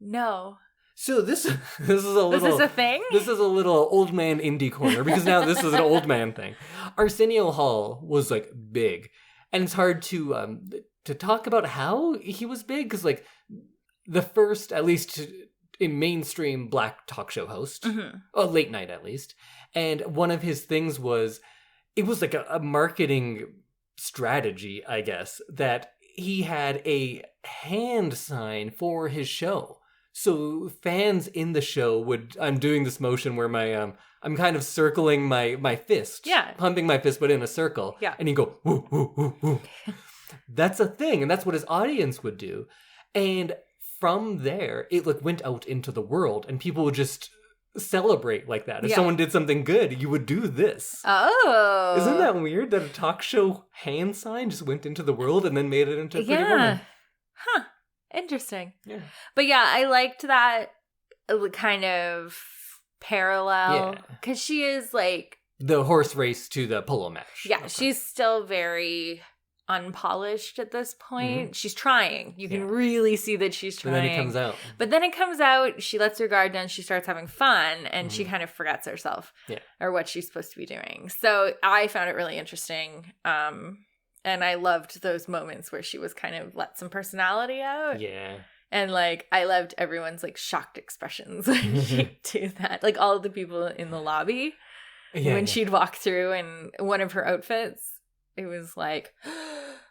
[SPEAKER 2] No.
[SPEAKER 1] So this is a little...
[SPEAKER 2] This is a thing?
[SPEAKER 1] This is a little old man indie corner, because now this is an old man thing. Arsenio Hall was like big, and it's hard to talk about how he was big, because like the first, at least... a mainstream black talk show host, late night at least. And one of his things was, it was like a marketing strategy, I guess, that he had a hand sign for his show. So fans in the show would, I'm doing this motion where my, I'm kind of circling my fist.
[SPEAKER 2] Yeah.
[SPEAKER 1] Pumping my fist, but in a circle.
[SPEAKER 2] Yeah.
[SPEAKER 1] And he'd go, woo, woo, woo, woo. That's a thing. And that's what his audience would do. And from there, it like went out into the world, and people would just celebrate like that. If someone did something good, you would do this.
[SPEAKER 2] Oh.
[SPEAKER 1] Isn't that weird that a talk show hand sign just went into the world and then made it into Pretty Woman?
[SPEAKER 2] Huh. Interesting.
[SPEAKER 1] Yeah.
[SPEAKER 2] But yeah, I liked that kind of parallel. Because she is like...
[SPEAKER 1] the horse race to the polo match.
[SPEAKER 2] Yeah, she's still very... unpolished at this point. She's trying. You can really see that she's trying.
[SPEAKER 1] And then it comes out.
[SPEAKER 2] But then it comes out, she lets her guard down, she starts having fun, and she kind of forgets herself.
[SPEAKER 1] Yeah.
[SPEAKER 2] Or what she's supposed to be doing. So I found it really interesting. And I loved those moments where she was kind of let some personality out.
[SPEAKER 1] Yeah.
[SPEAKER 2] And like I loved everyone's like shocked expressions when she'd do that. Like all of the people in the lobby when she'd walk through in one of her outfits. It was like,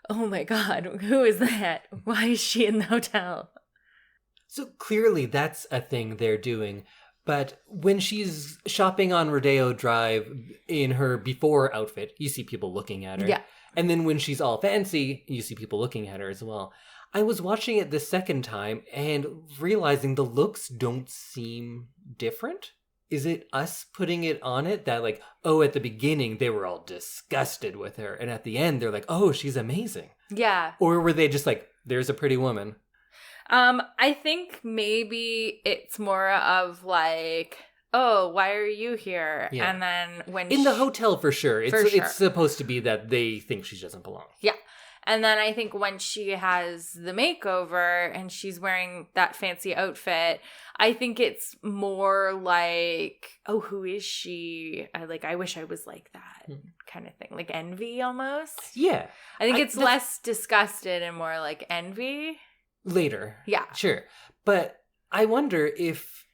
[SPEAKER 2] oh my God, who is that? Why is she in the hotel?
[SPEAKER 1] So clearly that's a thing they're doing. But when she's shopping on Rodeo Drive in her before outfit, you see people looking at her.
[SPEAKER 2] Yeah.
[SPEAKER 1] And then when she's all fancy, you see people looking at her as well. I was watching it the second time and realizing the looks don't seem different. Is it us putting it on it that like, oh, at the beginning they were all disgusted with her, and at the end they're like, oh, she's amazing?
[SPEAKER 2] Yeah.
[SPEAKER 1] Or were they just like, there's a pretty woman?
[SPEAKER 2] I think maybe it's more of like, oh, why are you here?
[SPEAKER 1] Yeah.
[SPEAKER 2] And then when
[SPEAKER 1] in the hotel for sure.
[SPEAKER 2] For sure.
[SPEAKER 1] It's supposed to be that they think she doesn't belong.
[SPEAKER 2] Yeah. And then I think when she has the makeover and she's wearing that fancy outfit, I think it's more like, oh, who is she? I wish I was like that kind of thing. Like envy almost.
[SPEAKER 1] Yeah.
[SPEAKER 2] I think it's less disgusted and more like envy.
[SPEAKER 1] Later.
[SPEAKER 2] Yeah.
[SPEAKER 1] Sure. But I wonder if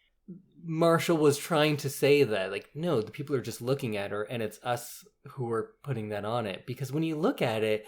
[SPEAKER 1] Marshall was trying to say that, like, no, the people are just looking at her and it's us who are putting that on it. Because when you look at it,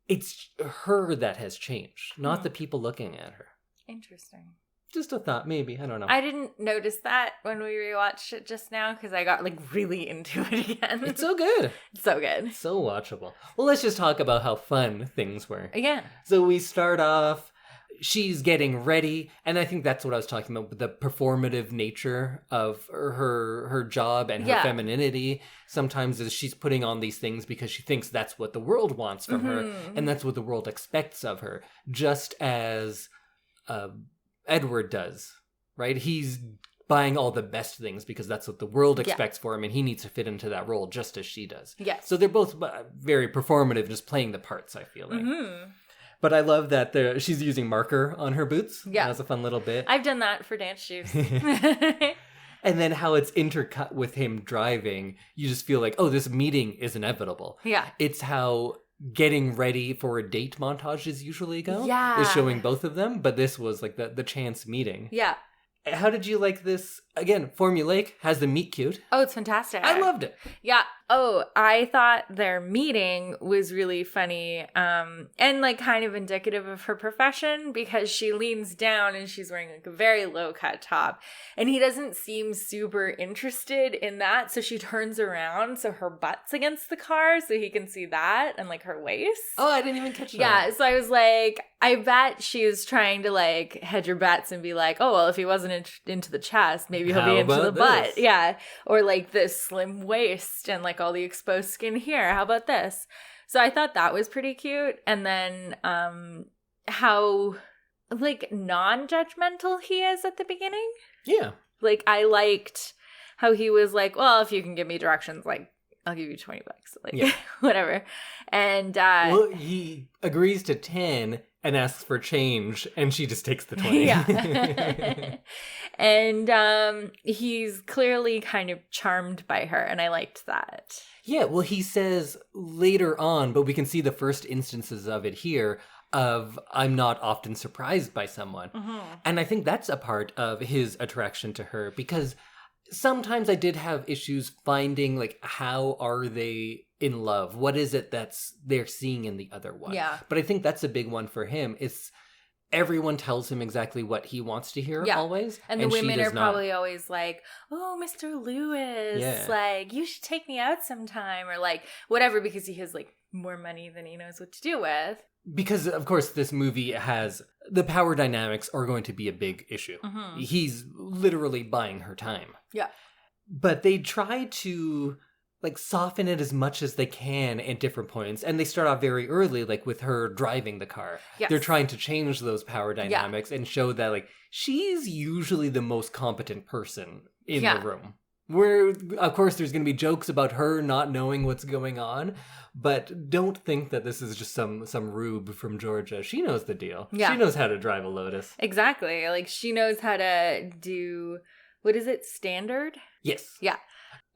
[SPEAKER 1] it's her that has changed, not the people looking at her.
[SPEAKER 2] Interesting.
[SPEAKER 1] Just a thought, maybe. I don't know.
[SPEAKER 2] I didn't notice that when we rewatched it just now because I got like really into it again.
[SPEAKER 1] It's so good.
[SPEAKER 2] It's so good.
[SPEAKER 1] So watchable. Well, let's just talk about how fun things were.
[SPEAKER 2] Yeah.
[SPEAKER 1] So we start off, she's getting ready, and I think that's what I was talking about, the performative nature of her job and her femininity. Sometimes is she's putting on these things because she thinks that's what the world wants from her, and that's what the world expects of her, just as Edward does, right? He's buying all the best things because that's what the world expects for him, and he needs to fit into that role just as she does.
[SPEAKER 2] Yes.
[SPEAKER 1] So they're both very performative, just playing the parts, I feel like. But I love that she's using marker on her boots.
[SPEAKER 2] Yeah.
[SPEAKER 1] That's a fun little bit.
[SPEAKER 2] I've done that for dance shoes.
[SPEAKER 1] And then how it's intercut with him driving, you just feel like, oh, this meeting is inevitable.
[SPEAKER 2] Yeah.
[SPEAKER 1] It's how getting ready for a date montages usually go.
[SPEAKER 2] Yeah.
[SPEAKER 1] Is showing both of them, but this was like the chance meeting.
[SPEAKER 2] Yeah.
[SPEAKER 1] How did you like this? Again, formulaic, has the meet cute.
[SPEAKER 2] Oh, it's fantastic.
[SPEAKER 1] I loved it.
[SPEAKER 2] Yeah. Oh, I thought their meeting was really funny and like kind of indicative of her profession because she leans down and she's wearing like a very low cut top and he doesn't seem super interested in that. So she turns around so her butt's against the car so he can see that and like her waist.
[SPEAKER 1] Oh, I didn't even catch that.
[SPEAKER 2] Yeah. So I was like, I bet she was trying to like hedge her bets and be like, oh, well, if he wasn't into the chest, maybe he'll be into the butt. Yeah. Or like this slim waist and like all the exposed skin here. How about this? So I thought that was pretty cute. And then how like non-judgmental he is at the beginning.
[SPEAKER 1] Yeah.
[SPEAKER 2] Like I liked how he was like, well, if you can give me directions, like I'll give you $20. Like whatever. And
[SPEAKER 1] well, he agrees to 10 and asks for change, and she just takes the 20.
[SPEAKER 2] Yeah. And he's clearly kind of charmed by her, and I liked that.
[SPEAKER 1] Yeah, well, he says later on, but we can see the first instances of it here, of I'm not often surprised by someone. And I think that's a part of his attraction to her, because sometimes I did have issues finding, like, how are they in love? What is it that's they're seeing in the other one?
[SPEAKER 2] Yeah.
[SPEAKER 1] But I think that's a big one for him. It's everyone tells him exactly what he wants to hear always.
[SPEAKER 2] And the women are probably always like, oh, Mr. Lewis, like, you should take me out sometime, or like whatever, because he has like more money than he knows what to do with.
[SPEAKER 1] Because, of course, this movie has the power dynamics are going to be a big issue. He's literally buying her time.
[SPEAKER 2] Yeah.
[SPEAKER 1] But they try to like soften it as much as they can at different points. And they start off very early, like with her driving the car.
[SPEAKER 2] Yes.
[SPEAKER 1] They're trying to change those power dynamics and show that like she's usually the most competent person in the room. Where, of course, there's going to be jokes about her not knowing what's going on, but don't think that this is just some rube from Georgia. She knows the deal. Yeah. She knows how to drive a Lotus.
[SPEAKER 2] Exactly. Like, she knows how to do, what is it, standard?
[SPEAKER 1] Yes.
[SPEAKER 2] Yeah.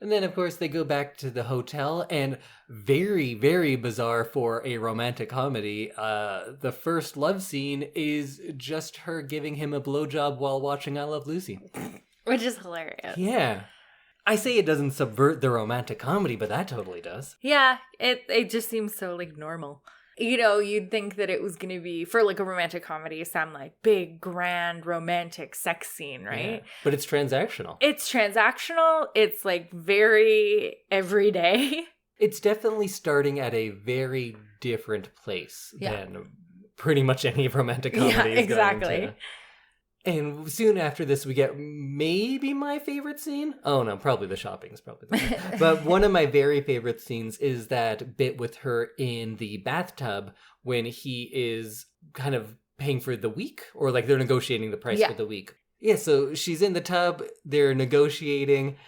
[SPEAKER 1] And then, of course, they go back to the hotel, and very, very bizarre for a romantic comedy, the first love scene is just her giving him a blowjob while watching I Love Lucy.
[SPEAKER 2] Which is hilarious.
[SPEAKER 1] Yeah. I say it doesn't subvert the romantic comedy, but that totally does.
[SPEAKER 2] Yeah, it just seems so, like, normal. You know, you'd think that it was going to be, for, like, a romantic comedy, some, like, big, grand, romantic sex scene, right? Yeah.
[SPEAKER 1] But it's transactional.
[SPEAKER 2] It's transactional. It's, like, very everyday.
[SPEAKER 1] It's definitely starting at a very different place than pretty much any romantic comedy is
[SPEAKER 2] exactly.
[SPEAKER 1] going to. And soon after this, we get maybe my favorite scene. Oh, no, probably the shopping is probably the one. But one of my very favorite scenes is that bit with her in the bathtub when he is kind of paying for the week, or like they're negotiating the price for the week. Yeah, so she's in the tub, they're negotiating,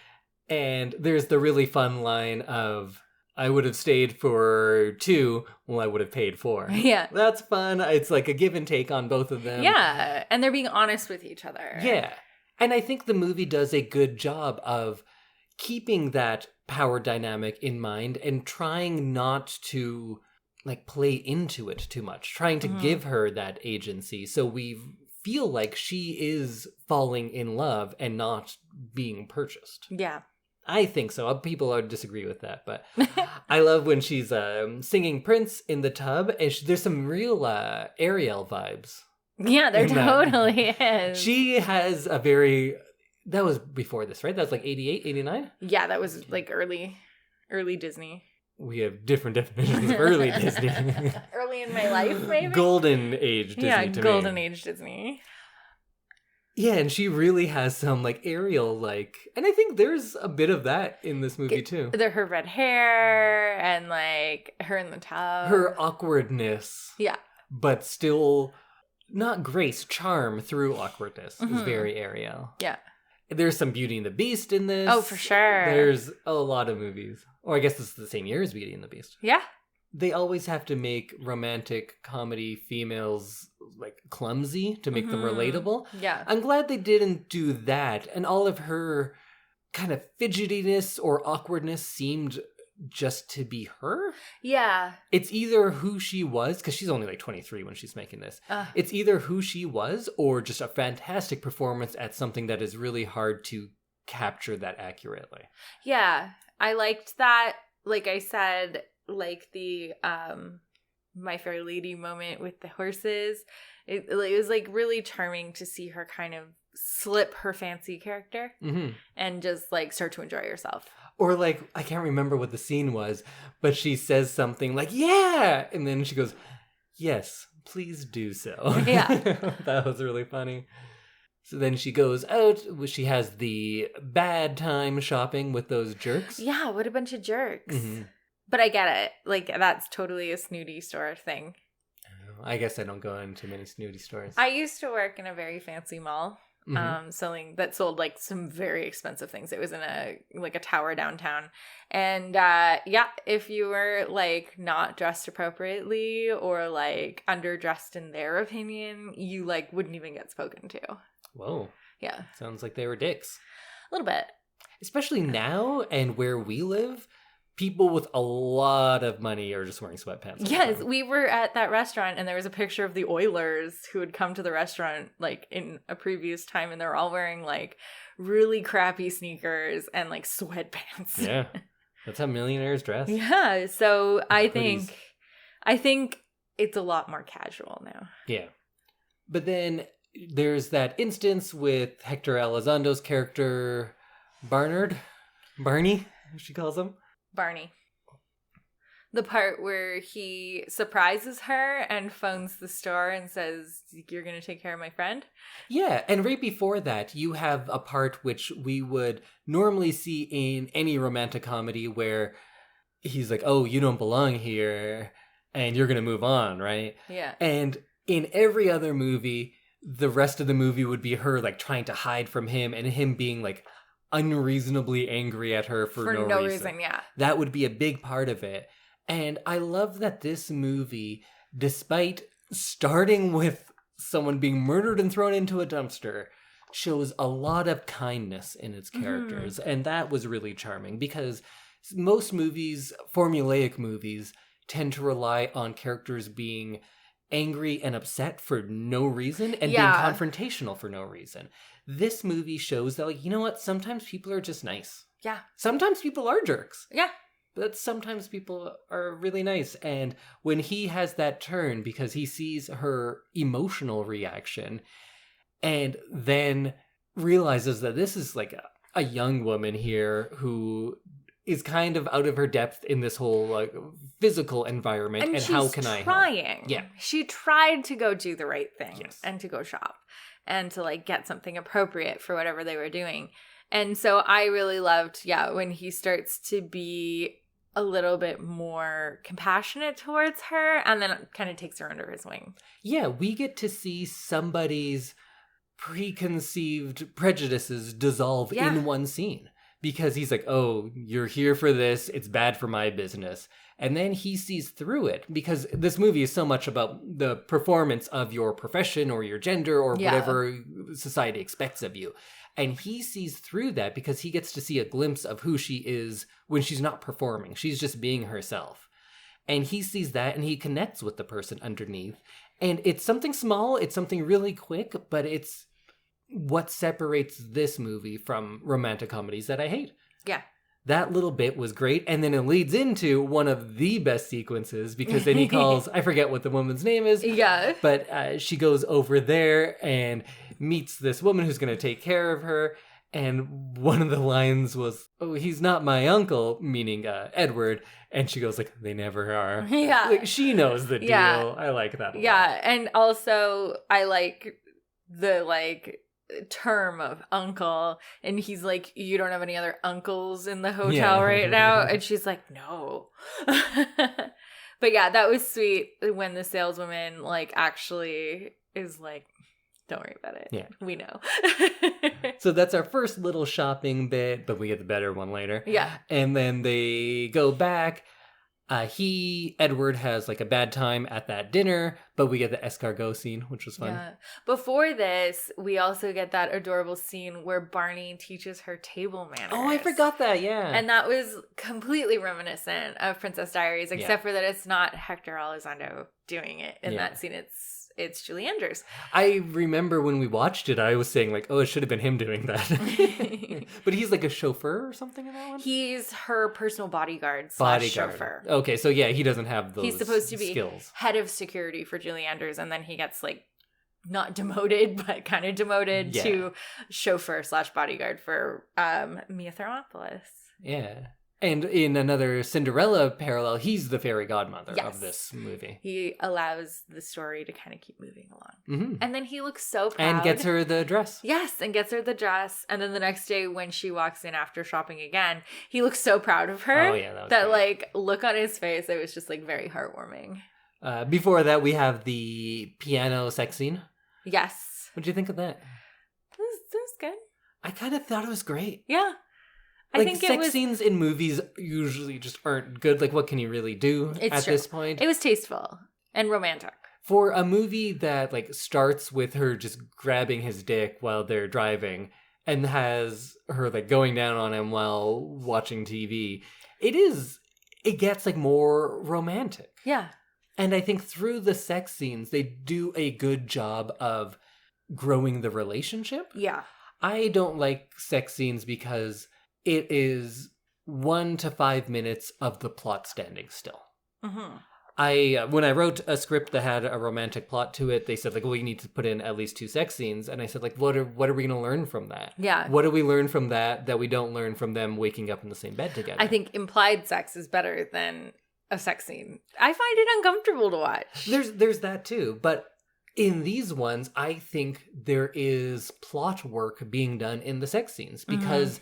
[SPEAKER 1] and there's the really fun line of, I would have stayed for 2, well, I would have paid 4.
[SPEAKER 2] Yeah.
[SPEAKER 1] That's fun. It's like a give and take on both of them.
[SPEAKER 2] Yeah, and they're being honest with each other.
[SPEAKER 1] Yeah. And I think the movie does a good job of keeping that power dynamic in mind and trying not to, like, play into it too much. Trying to give her that agency so we feel like she is falling in love and not being purchased.
[SPEAKER 2] Yeah.
[SPEAKER 1] I think so. People would disagree with that, but I love when she's singing Prince in the tub, and there's some real Ariel vibes
[SPEAKER 2] Yeah, there totally is.
[SPEAKER 1] She has a very... That was before this, right? That was like 88, 89?
[SPEAKER 2] Yeah, that was like early Disney.
[SPEAKER 1] We have different definitions of early Disney.
[SPEAKER 2] Early in my life, maybe?
[SPEAKER 1] Golden age Disney to me.
[SPEAKER 2] Yeah, golden age Disney.
[SPEAKER 1] Yeah, and she really has some, like, Ariel-like... And I think there's a bit of that in this movie, too.
[SPEAKER 2] Her red hair and, like, her in the tub.
[SPEAKER 1] Her awkwardness.
[SPEAKER 2] Yeah.
[SPEAKER 1] But still, not grace, charm through awkwardness is very Ariel.
[SPEAKER 2] Yeah.
[SPEAKER 1] There's some Beauty and the Beast in this.
[SPEAKER 2] Oh, for sure.
[SPEAKER 1] There's a lot of movies. Or I guess this is the same year as Beauty and the Beast.
[SPEAKER 2] Yeah.
[SPEAKER 1] They always have to make romantic comedy females, like, clumsy to make them relatable.
[SPEAKER 2] Yeah.
[SPEAKER 1] I'm glad they didn't do that. And all of her kind of fidgetiness or awkwardness seemed just to be her.
[SPEAKER 2] Yeah.
[SPEAKER 1] It's either who she was, because she's only like 23 when she's making this. It's either who she was or just a fantastic performance at something that is really hard to capture that accurately.
[SPEAKER 2] Yeah. I liked that, like I said, like the My Fair Lady moment with the horses. It was like really charming to see her kind of slip her fancy character and just like start to enjoy herself.
[SPEAKER 1] Or like, I can't remember what the scene was, but she says something like, yeah! And then she goes, yes, please do so.
[SPEAKER 2] Yeah.
[SPEAKER 1] That was really funny. So then she goes out. She has the bad time shopping with those jerks.
[SPEAKER 2] Yeah, what a bunch of jerks. But I get it. Like, that's totally a snooty store thing.
[SPEAKER 1] I guess I don't go into many snooty stores.
[SPEAKER 2] I used to work in a very fancy mall. Sold like some very expensive things. It was in a tower downtown, and if you were like not dressed appropriately or like underdressed in their opinion, you like wouldn't even get spoken to.
[SPEAKER 1] Whoa.
[SPEAKER 2] Yeah,
[SPEAKER 1] sounds like they were dicks.
[SPEAKER 2] A little bit,
[SPEAKER 1] especially now and where we live. People with a lot of money are just wearing sweatpants.
[SPEAKER 2] Yes, we were at that restaurant and there was a picture of the Oilers who had come to the restaurant like in a previous time, and they're all wearing like really crappy sneakers and like sweatpants.
[SPEAKER 1] Yeah, that's how millionaires dress.
[SPEAKER 2] Yeah, so I think it's a lot more casual now.
[SPEAKER 1] Yeah, but then there's that instance with Hector Elizondo's character, Barney, she calls him.
[SPEAKER 2] Barney. The part where he surprises her and phones the store and says, you're going to take care of my friend?
[SPEAKER 1] Yeah, and right before that, you have a part which we would normally see in any romantic comedy where he's like, oh, you don't belong here, and you're going to move on, right?
[SPEAKER 2] Yeah.
[SPEAKER 1] And in every other movie, the rest of the movie would be her like trying to hide from him and him being like unreasonably angry at her for no reason.
[SPEAKER 2] Yeah.
[SPEAKER 1] That would be a big part of it. And I love that this movie, despite starting with someone being murdered and thrown into a dumpster, shows a lot of kindness in its characters. And that was really charming because most movies, formulaic movies, tend to rely on characters being angry and upset for no reason and being confrontational for no reason. This movie shows that, like, you know what? Sometimes people are just nice.
[SPEAKER 2] Yeah.
[SPEAKER 1] Sometimes people are jerks.
[SPEAKER 2] Yeah.
[SPEAKER 1] But sometimes people are really nice. And when he has that turn because he sees her emotional reaction and then realizes that this is like a young woman here who is kind of out of her depth in this whole like physical environment, and how can I help?
[SPEAKER 2] Trying.
[SPEAKER 1] Yeah.
[SPEAKER 2] She tried to go do the right thing.
[SPEAKER 1] Yes.
[SPEAKER 2] And to go shop and to like get something appropriate for whatever they were doing. And so I really loved, when he starts to be a little bit more compassionate towards her and then kind of takes her under his wing. Yeah,
[SPEAKER 1] we get to see somebody's preconceived prejudices dissolve in one scene. Because he's like, oh, you're here for this. It's bad for my business. And then he sees through it. Because this movie is so much about the performance of your profession or your gender or whatever society expects of you. And he sees through that because he gets to see a glimpse of who she is when she's not performing. She's just being herself. And he sees that and he connects with the person underneath. And it's something small. It's something really quick. But it's what separates this movie from romantic comedies that I hate.
[SPEAKER 2] Yeah.
[SPEAKER 1] That little bit was great. And then it leads into one of the best sequences because then he calls, I forget what the woman's name is.
[SPEAKER 2] Yeah.
[SPEAKER 1] But she goes over there and meets this woman who's going to take care of her. And one of the lines was, "Oh, he's not my uncle," meaning Edward. And she goes like, "They never are."
[SPEAKER 2] Yeah.
[SPEAKER 1] Like, she knows the deal.
[SPEAKER 2] Yeah.
[SPEAKER 1] I like that a lot.
[SPEAKER 2] Yeah. And also, I like the term of uncle, and he's like, "You don't have any other uncles in the hotel right now?" And she's like, "No." But yeah, that was sweet when the saleswoman actually is like, "Don't worry about it.
[SPEAKER 1] Yeah.
[SPEAKER 2] We know."
[SPEAKER 1] So that's our first little shopping bit, but we get the better one later.
[SPEAKER 2] Yeah.
[SPEAKER 1] And then they go back. Edward has a bad time at that dinner, but we get the escargot scene, which was fun.
[SPEAKER 2] Yeah. Before this, we also get that adorable scene where Barney teaches her table manners.
[SPEAKER 1] Oh, I forgot that, yeah.
[SPEAKER 2] And that was completely reminiscent of Princess Diaries, except for that it's not Hector Elizondo doing it in that scene. It's Julie Andrews.
[SPEAKER 1] I remember when we watched it, I was saying oh, it should have been him doing that. But he's a chauffeur or something in that one?
[SPEAKER 2] He's her personal bodyguard / chauffeur.
[SPEAKER 1] Okay, so yeah, he doesn't have those
[SPEAKER 2] He's supposed to be
[SPEAKER 1] skills.
[SPEAKER 2] Head of security for Julie Andrews, and then he gets not demoted, but kind of demoted to chauffeur / bodyguard for Mia Thermopolis.
[SPEAKER 1] Yeah. And in another Cinderella parallel, he's the fairy godmother of this movie.
[SPEAKER 2] He allows the story to kind of keep moving along.
[SPEAKER 1] Mm-hmm.
[SPEAKER 2] And then he looks so proud.
[SPEAKER 1] And gets her the dress.
[SPEAKER 2] Yes, and gets her the dress. And then the next day when she walks in after shopping again, he looks so proud of her.
[SPEAKER 1] Oh, yeah, that was great.
[SPEAKER 2] Look on his face, it was just very heartwarming.
[SPEAKER 1] Before that, we have the piano sex scene.
[SPEAKER 2] Yes.
[SPEAKER 1] What did you think of that?
[SPEAKER 2] It was good.
[SPEAKER 1] I kind of thought it was great.
[SPEAKER 2] Yeah. I think
[SPEAKER 1] sex scenes in movies usually just aren't good. What can you really do this point?
[SPEAKER 2] It was tasteful and romantic.
[SPEAKER 1] For a movie that starts with her just grabbing his dick while they're driving and has her going down on him while watching TV, it gets more romantic.
[SPEAKER 2] Yeah.
[SPEAKER 1] And I think through the sex scenes, they do a good job of growing the relationship.
[SPEAKER 2] Yeah.
[SPEAKER 1] I don't like sex scenes because it is 1 to 5 minutes of the plot standing still. Mm-hmm. When I wrote a script that had a romantic plot to it, they said well, you need to put in at least 2 sex scenes, and I said what are we going to learn from that?
[SPEAKER 2] Yeah.
[SPEAKER 1] What do we learn from that we don't learn from them waking up in the same bed together?
[SPEAKER 2] I think implied sex is better than a sex scene. I find it uncomfortable to watch.
[SPEAKER 1] There's that too, but in these ones, I think there is plot work being done in the sex scenes because.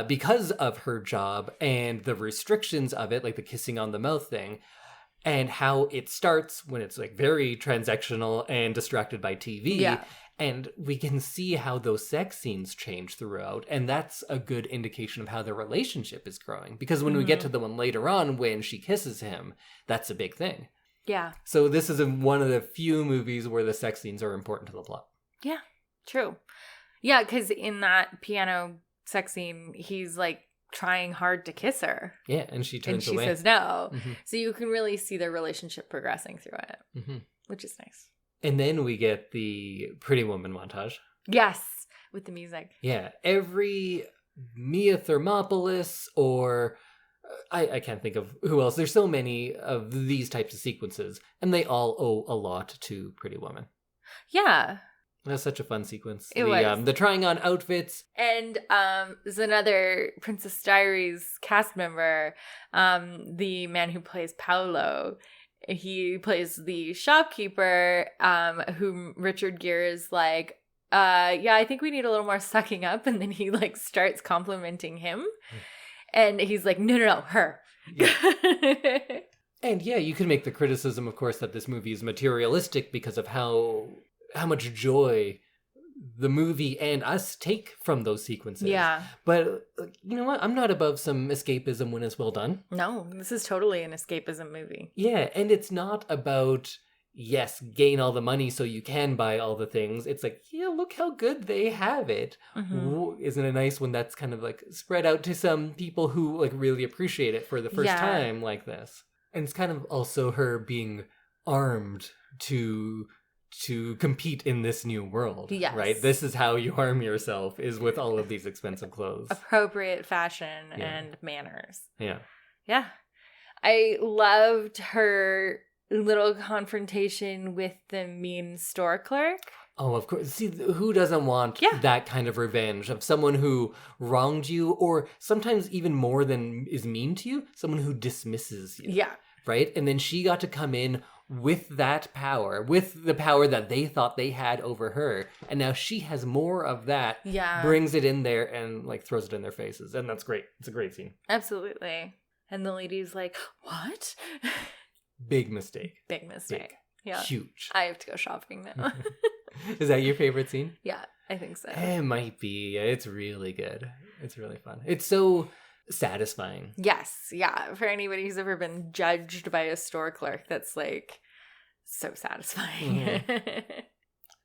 [SPEAKER 1] Because of her job and the restrictions of it, the kissing on the mouth thing, and how it starts when it's very transactional and distracted by TV.
[SPEAKER 2] Yeah.
[SPEAKER 1] And we can see how those sex scenes change throughout. And that's a good indication of how their relationship is growing. Because when we get to the one later on when she kisses him, that's a big thing.
[SPEAKER 2] Yeah.
[SPEAKER 1] So this is one of the few movies where the sex scenes are important to the plot.
[SPEAKER 2] Yeah, true. Yeah, because in that piano sex scene, he's trying hard to kiss her.
[SPEAKER 1] Yeah, and she turns away.
[SPEAKER 2] And she says no.
[SPEAKER 1] Mm-hmm.
[SPEAKER 2] So you can really see their relationship progressing through it, which is nice.
[SPEAKER 1] And then we get the Pretty Woman montage.
[SPEAKER 2] Yes, with the music.
[SPEAKER 1] Yeah, every Mia Thermopolis or I can't think of who else. There's so many of these types of sequences, and they all owe a lot to Pretty Woman. Yeah. That's such a fun sequence.
[SPEAKER 2] It was.
[SPEAKER 1] The trying on outfits.
[SPEAKER 2] And there's another Princess Diaries cast member, the man who plays Paolo. He plays the shopkeeper, whom Richard Gere is yeah, I think we need a little more sucking up. And then he starts complimenting him. And he's like, no, her.
[SPEAKER 1] Yeah. And yeah, you can make the criticism, of course, that this movie is materialistic because of how much joy the movie and us take from those sequences.
[SPEAKER 2] Yeah.
[SPEAKER 1] But you know what? I'm not above some escapism when it's well done.
[SPEAKER 2] No, this is totally an escapism movie.
[SPEAKER 1] Yeah, and it's not about, yes, gain all the money so you can buy all the things. It's yeah, look how good they have it. Mm-hmm. Isn't it nice when that's kind of spread out to some people who really appreciate it for the first time like this? And it's kind of also her being armed to to compete in this new world.
[SPEAKER 2] Yes.
[SPEAKER 1] Right? This is how you harm yourself, is with all of these expensive clothes.
[SPEAKER 2] Appropriate fashion and manners.
[SPEAKER 1] Yeah.
[SPEAKER 2] Yeah. I loved her little confrontation with the mean store clerk.
[SPEAKER 1] Oh, of course. See, who doesn't want that kind of revenge of someone who wronged you, or sometimes even more than is mean to you, someone who dismisses you.
[SPEAKER 2] Yeah.
[SPEAKER 1] Right? And then she got to come in with that power, with the power that they thought they had over her. And now she has more of that, brings it in there and like throws it in their faces. And that's great. It's a great scene.
[SPEAKER 2] Absolutely. And the lady's like, what?
[SPEAKER 1] Big mistake.
[SPEAKER 2] Big mistake.
[SPEAKER 1] Big.
[SPEAKER 2] Yeah.
[SPEAKER 1] Huge.
[SPEAKER 2] I have to go shopping now.
[SPEAKER 1] Is that your favorite scene?
[SPEAKER 2] Yeah, I think so.
[SPEAKER 1] It might be. It's really good. It's really fun. It's so satisfying.
[SPEAKER 2] Yes, yeah. For anybody who's ever been judged by a store clerk, that's like so satisfying.
[SPEAKER 1] Mm-hmm.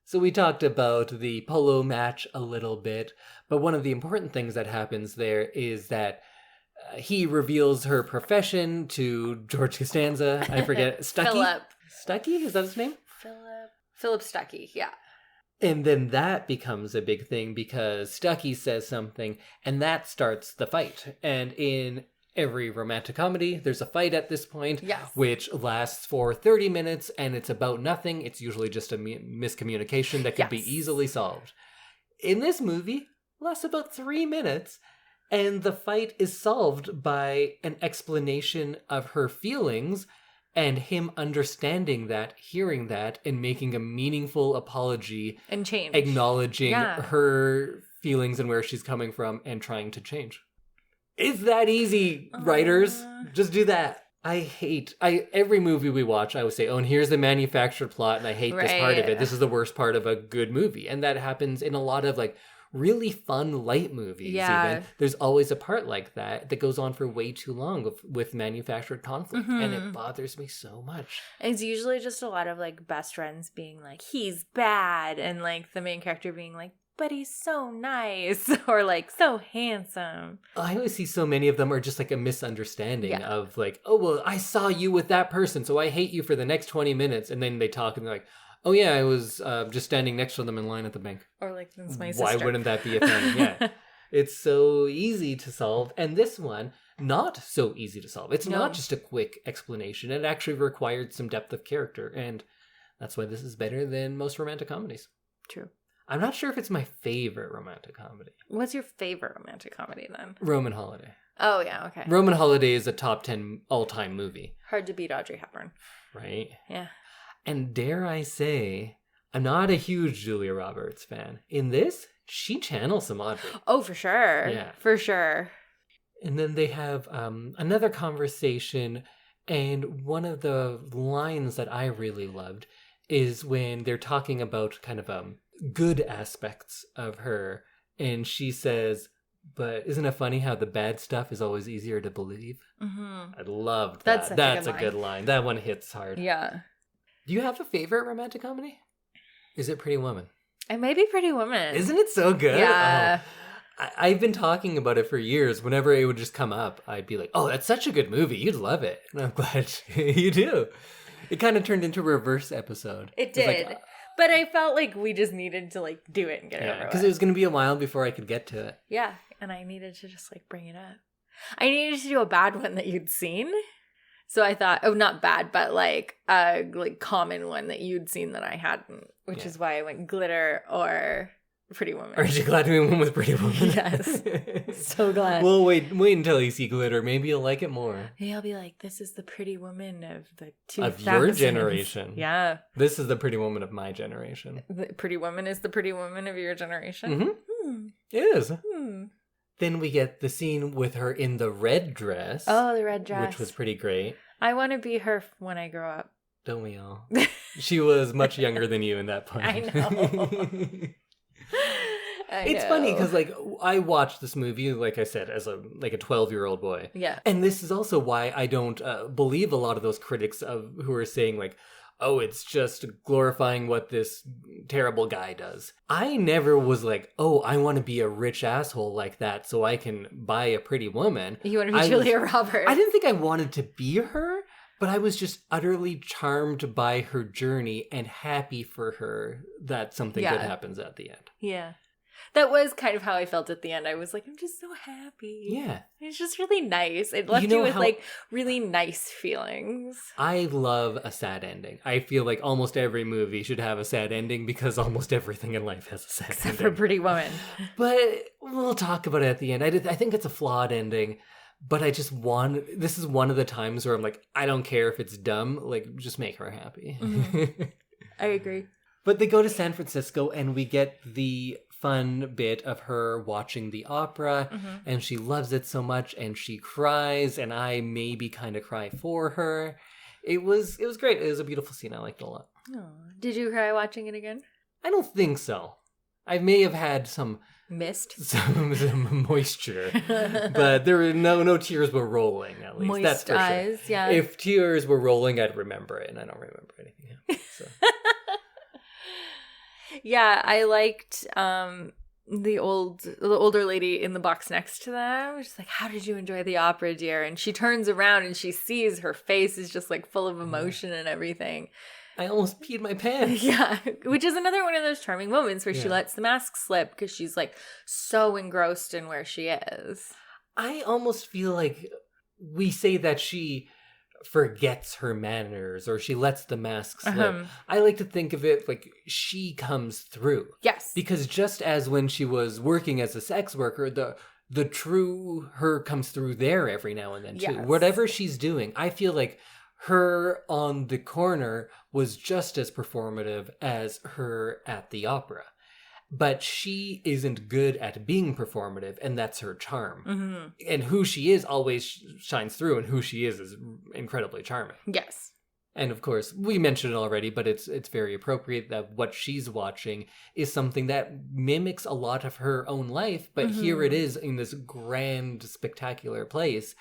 [SPEAKER 1] So we talked about the polo match a little bit, but one of the important things that happens there is that he reveals her profession to George Costanza. I forget. Stuckey?
[SPEAKER 2] Philip.
[SPEAKER 1] Stuckey? Is that his name?
[SPEAKER 2] Philip Stuckey, yeah.
[SPEAKER 1] And then that becomes a big thing because Stuckey says something, and that starts the fight. And in every romantic comedy, there's a fight at this point, which lasts for 30 minutes, and it's about nothing. It's usually just a miscommunication that could be easily solved. In this movie, it lasts about 3 minutes, and the fight is solved by an explanation of her feelings and him understanding that, hearing that, and making a meaningful apology.
[SPEAKER 2] And change.
[SPEAKER 1] Acknowledging her feelings and where she's coming from and trying to change. It's that easy, writers. Just do that. Every movie we watch, I would say, oh, and here's the manufactured plot, and I hate this part of it. This is the worst part of a good movie. And that happens in a lot of, like, really fun light movies. Even there's always a part like that goes on for way too long with manufactured conflict, and it bothers me so much.
[SPEAKER 2] It's usually just a lot of like best friends being like, he's bad, and like the main character being like, but he's so nice, or like so handsome.
[SPEAKER 1] I always see so many of them are just like a misunderstanding of like, oh well, I saw you with that person, so I hate you for the next 20 minutes, and then they talk and they're like, oh yeah, I was just standing next to them in line at the bank.
[SPEAKER 2] Or like, that's my sister.
[SPEAKER 1] Why wouldn't that be a thing? Yeah. It's so easy to solve. And this one, not so easy to solve. It's not just a quick explanation. It actually required some depth of character. And that's why this is better than most romantic comedies.
[SPEAKER 2] True.
[SPEAKER 1] I'm not sure if it's my favorite romantic comedy.
[SPEAKER 2] What's your favorite romantic comedy then?
[SPEAKER 1] Roman Holiday.
[SPEAKER 2] Oh, yeah, okay.
[SPEAKER 1] Roman Holiday is a top 10 all-time movie.
[SPEAKER 2] Hard to beat Audrey Hepburn.
[SPEAKER 1] Right?
[SPEAKER 2] Yeah.
[SPEAKER 1] And dare I say, I'm not a huge Julia Roberts fan. In this, she channels some Audrey.
[SPEAKER 2] Oh, for sure.
[SPEAKER 1] Yeah.
[SPEAKER 2] For sure.
[SPEAKER 1] And then they have another conversation, and one of the lines that I really loved is when they're talking about kind of good aspects of her, and she says, but isn't it funny how the bad stuff is always easier to believe? I loved that. That's a good line. That one hits hard.
[SPEAKER 2] Yeah.
[SPEAKER 1] Do you have a favorite romantic comedy? Is it Pretty Woman?
[SPEAKER 2] It may be Pretty Woman.
[SPEAKER 1] Isn't it so good?
[SPEAKER 2] Yeah.
[SPEAKER 1] Oh, I've been talking about it for years. Whenever it would just come up, I'd be like, oh, that's such a good movie. You'd love it. And I'm glad you do. It kind of turned into a reverse episode.
[SPEAKER 2] It did. Like, but I felt like we just needed to like do it and get it over with.
[SPEAKER 1] Because it was going to be a while before I could get to it.
[SPEAKER 2] Yeah. And I needed to just like bring it up. I needed to do a bad one that you'd seen. So I thought, oh, not bad, but like a like common one that you'd seen that I hadn't, which is why I went Glitter or Pretty Woman.
[SPEAKER 1] Aren't you glad we went with Pretty Woman?
[SPEAKER 2] Yes. So glad.
[SPEAKER 1] Well, wait until you see Glitter. Maybe you'll like it more.
[SPEAKER 2] Maybe I'll be like, this is the Pretty Woman of the 2000s.
[SPEAKER 1] Of your generation.
[SPEAKER 2] Yeah.
[SPEAKER 1] This is the Pretty Woman of my generation.
[SPEAKER 2] The Pretty Woman is the Pretty Woman of your generation?
[SPEAKER 1] Mm-hmm. It is. Then we get the scene with her in the red dress.
[SPEAKER 2] Oh, the red dress.
[SPEAKER 1] Which was pretty great.
[SPEAKER 2] I want to be her when I grow up.
[SPEAKER 1] Don't we all? She was much younger than you in that point.
[SPEAKER 2] I know.
[SPEAKER 1] It's funny because like I watched this movie, like I said, as a 12-year-old boy.
[SPEAKER 2] Yeah.
[SPEAKER 1] And this is also why I don't believe a lot of those critics who are saying like, oh, it's just glorifying what this terrible guy does. I never was like, oh, I want to be a rich asshole like that so I can buy a pretty woman.
[SPEAKER 2] You want to be Julia Roberts.
[SPEAKER 1] I didn't think I wanted to be her, But I was just utterly charmed by her journey and happy for her that something good happens at the end.
[SPEAKER 2] Yeah. That was kind of how I felt at the end. I was like, I'm just so happy.
[SPEAKER 1] Yeah.
[SPEAKER 2] It's just really nice. It left you with like really nice feelings.
[SPEAKER 1] I love a sad ending. I feel like almost every movie should have a sad ending because almost everything in life has a sad ending.
[SPEAKER 2] Except for Pretty Woman.
[SPEAKER 1] But we'll talk about it at the end. I think it's a flawed ending, but this is one of the times where I'm like, I don't care if it's dumb, like just make her happy.
[SPEAKER 2] Mm-hmm. I agree.
[SPEAKER 1] But they go to San Francisco and we get the fun bit of her watching the opera, and she loves it so much and she cries, and I maybe kind of cry for her. It was great. It was a beautiful scene. I liked it a lot.
[SPEAKER 2] Aww. Did you cry watching it again?
[SPEAKER 1] I don't think so. I may have had some moisture, but there were no tears were rolling, at least.
[SPEAKER 2] Moist
[SPEAKER 1] that's for
[SPEAKER 2] eyes,
[SPEAKER 1] sure.
[SPEAKER 2] yeah.
[SPEAKER 1] If tears were rolling, I'd remember it, and I don't remember anything else. So.
[SPEAKER 2] Yeah, I liked the older lady in the box next to them. She's like, "How did you enjoy the opera, dear?" And she turns around and she sees her face is just like full of emotion and everything.
[SPEAKER 1] I almost peed my pants.
[SPEAKER 2] Yeah, which is another one of those charming moments where she lets the mask slip because she's like so engrossed in where she is.
[SPEAKER 1] I almost feel like we say that she forgets her manners or she lets the mask slip. I like to think of it like she comes through.
[SPEAKER 2] Yes.
[SPEAKER 1] Because just as when she was working as a sex worker, the true her comes through there every now and then too.
[SPEAKER 2] Yes.
[SPEAKER 1] Whatever she's doing, I feel like her on the corner was just as performative as her at the opera. But she isn't good at being performative, and that's her charm. Mm-hmm. And who she is always shines through, and who she is incredibly charming.
[SPEAKER 2] Yes.
[SPEAKER 1] And of course, we mentioned it already, but it's very appropriate that what she's watching is something that mimics a lot of her own life, but here it is in this grand, spectacular place.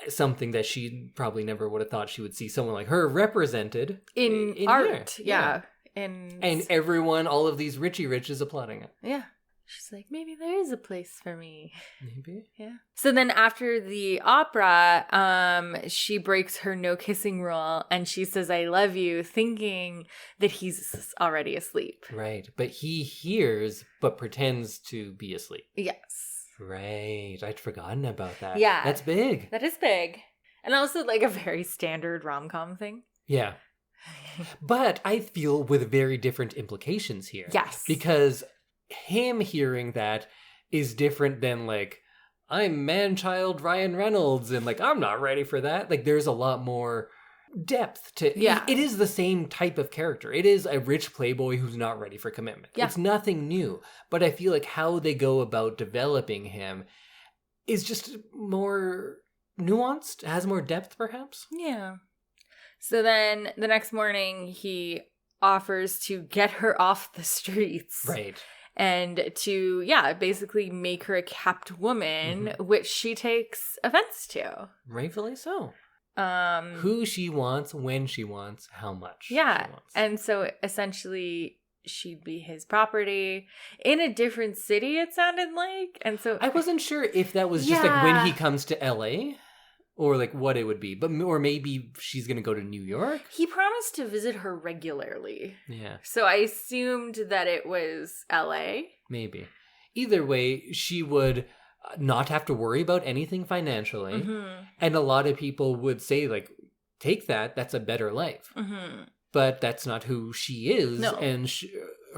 [SPEAKER 1] Something that she probably never would have thought she would see someone like her represented
[SPEAKER 2] in art. Here. Yeah.
[SPEAKER 1] And everyone, all of these Richie Rich is applauding it.
[SPEAKER 2] Yeah. She's like, maybe there is a place for me.
[SPEAKER 1] Maybe.
[SPEAKER 2] Yeah. So then after the opera, she breaks her no kissing rule and she says, "I love you," thinking that he's already asleep.
[SPEAKER 1] Right. But he hears, but pretends to be asleep.
[SPEAKER 2] Yes.
[SPEAKER 1] Right. I'd forgotten about that.
[SPEAKER 2] Yeah.
[SPEAKER 1] That's big.
[SPEAKER 2] That is big. And also like a very standard rom-com thing.
[SPEAKER 1] Yeah. But I feel with very different implications here.
[SPEAKER 2] Yes.
[SPEAKER 1] Because him hearing that is different than like, I'm man-child Ryan Reynolds and like, I'm not ready for that. Like there's a lot more depth to it is the same type of character. It is a rich playboy who's not ready for commitment. Yeah. It's nothing new. But I feel like how they go about developing him is just more nuanced, has more depth perhaps.
[SPEAKER 2] Yeah. So then the next morning he offers to get her off the streets.
[SPEAKER 1] Right.
[SPEAKER 2] And to, basically make her a kept woman, which she takes offense to.
[SPEAKER 1] Rightfully so. Who she wants, when she wants, how much she wants.
[SPEAKER 2] And so essentially she'd be his property in a different city, it sounded like. And so
[SPEAKER 1] I wasn't sure if that was just like when he comes to LA. Or like what it would be. Or maybe she's going to go to New York.
[SPEAKER 2] He promised to visit her regularly.
[SPEAKER 1] Yeah.
[SPEAKER 2] So I assumed that it was LA.
[SPEAKER 1] Maybe. Either way, she would not have to worry about anything financially. Mm-hmm. And a lot of people would say like, take that. That's a better life. Mm-hmm. But that's not who she is. No. And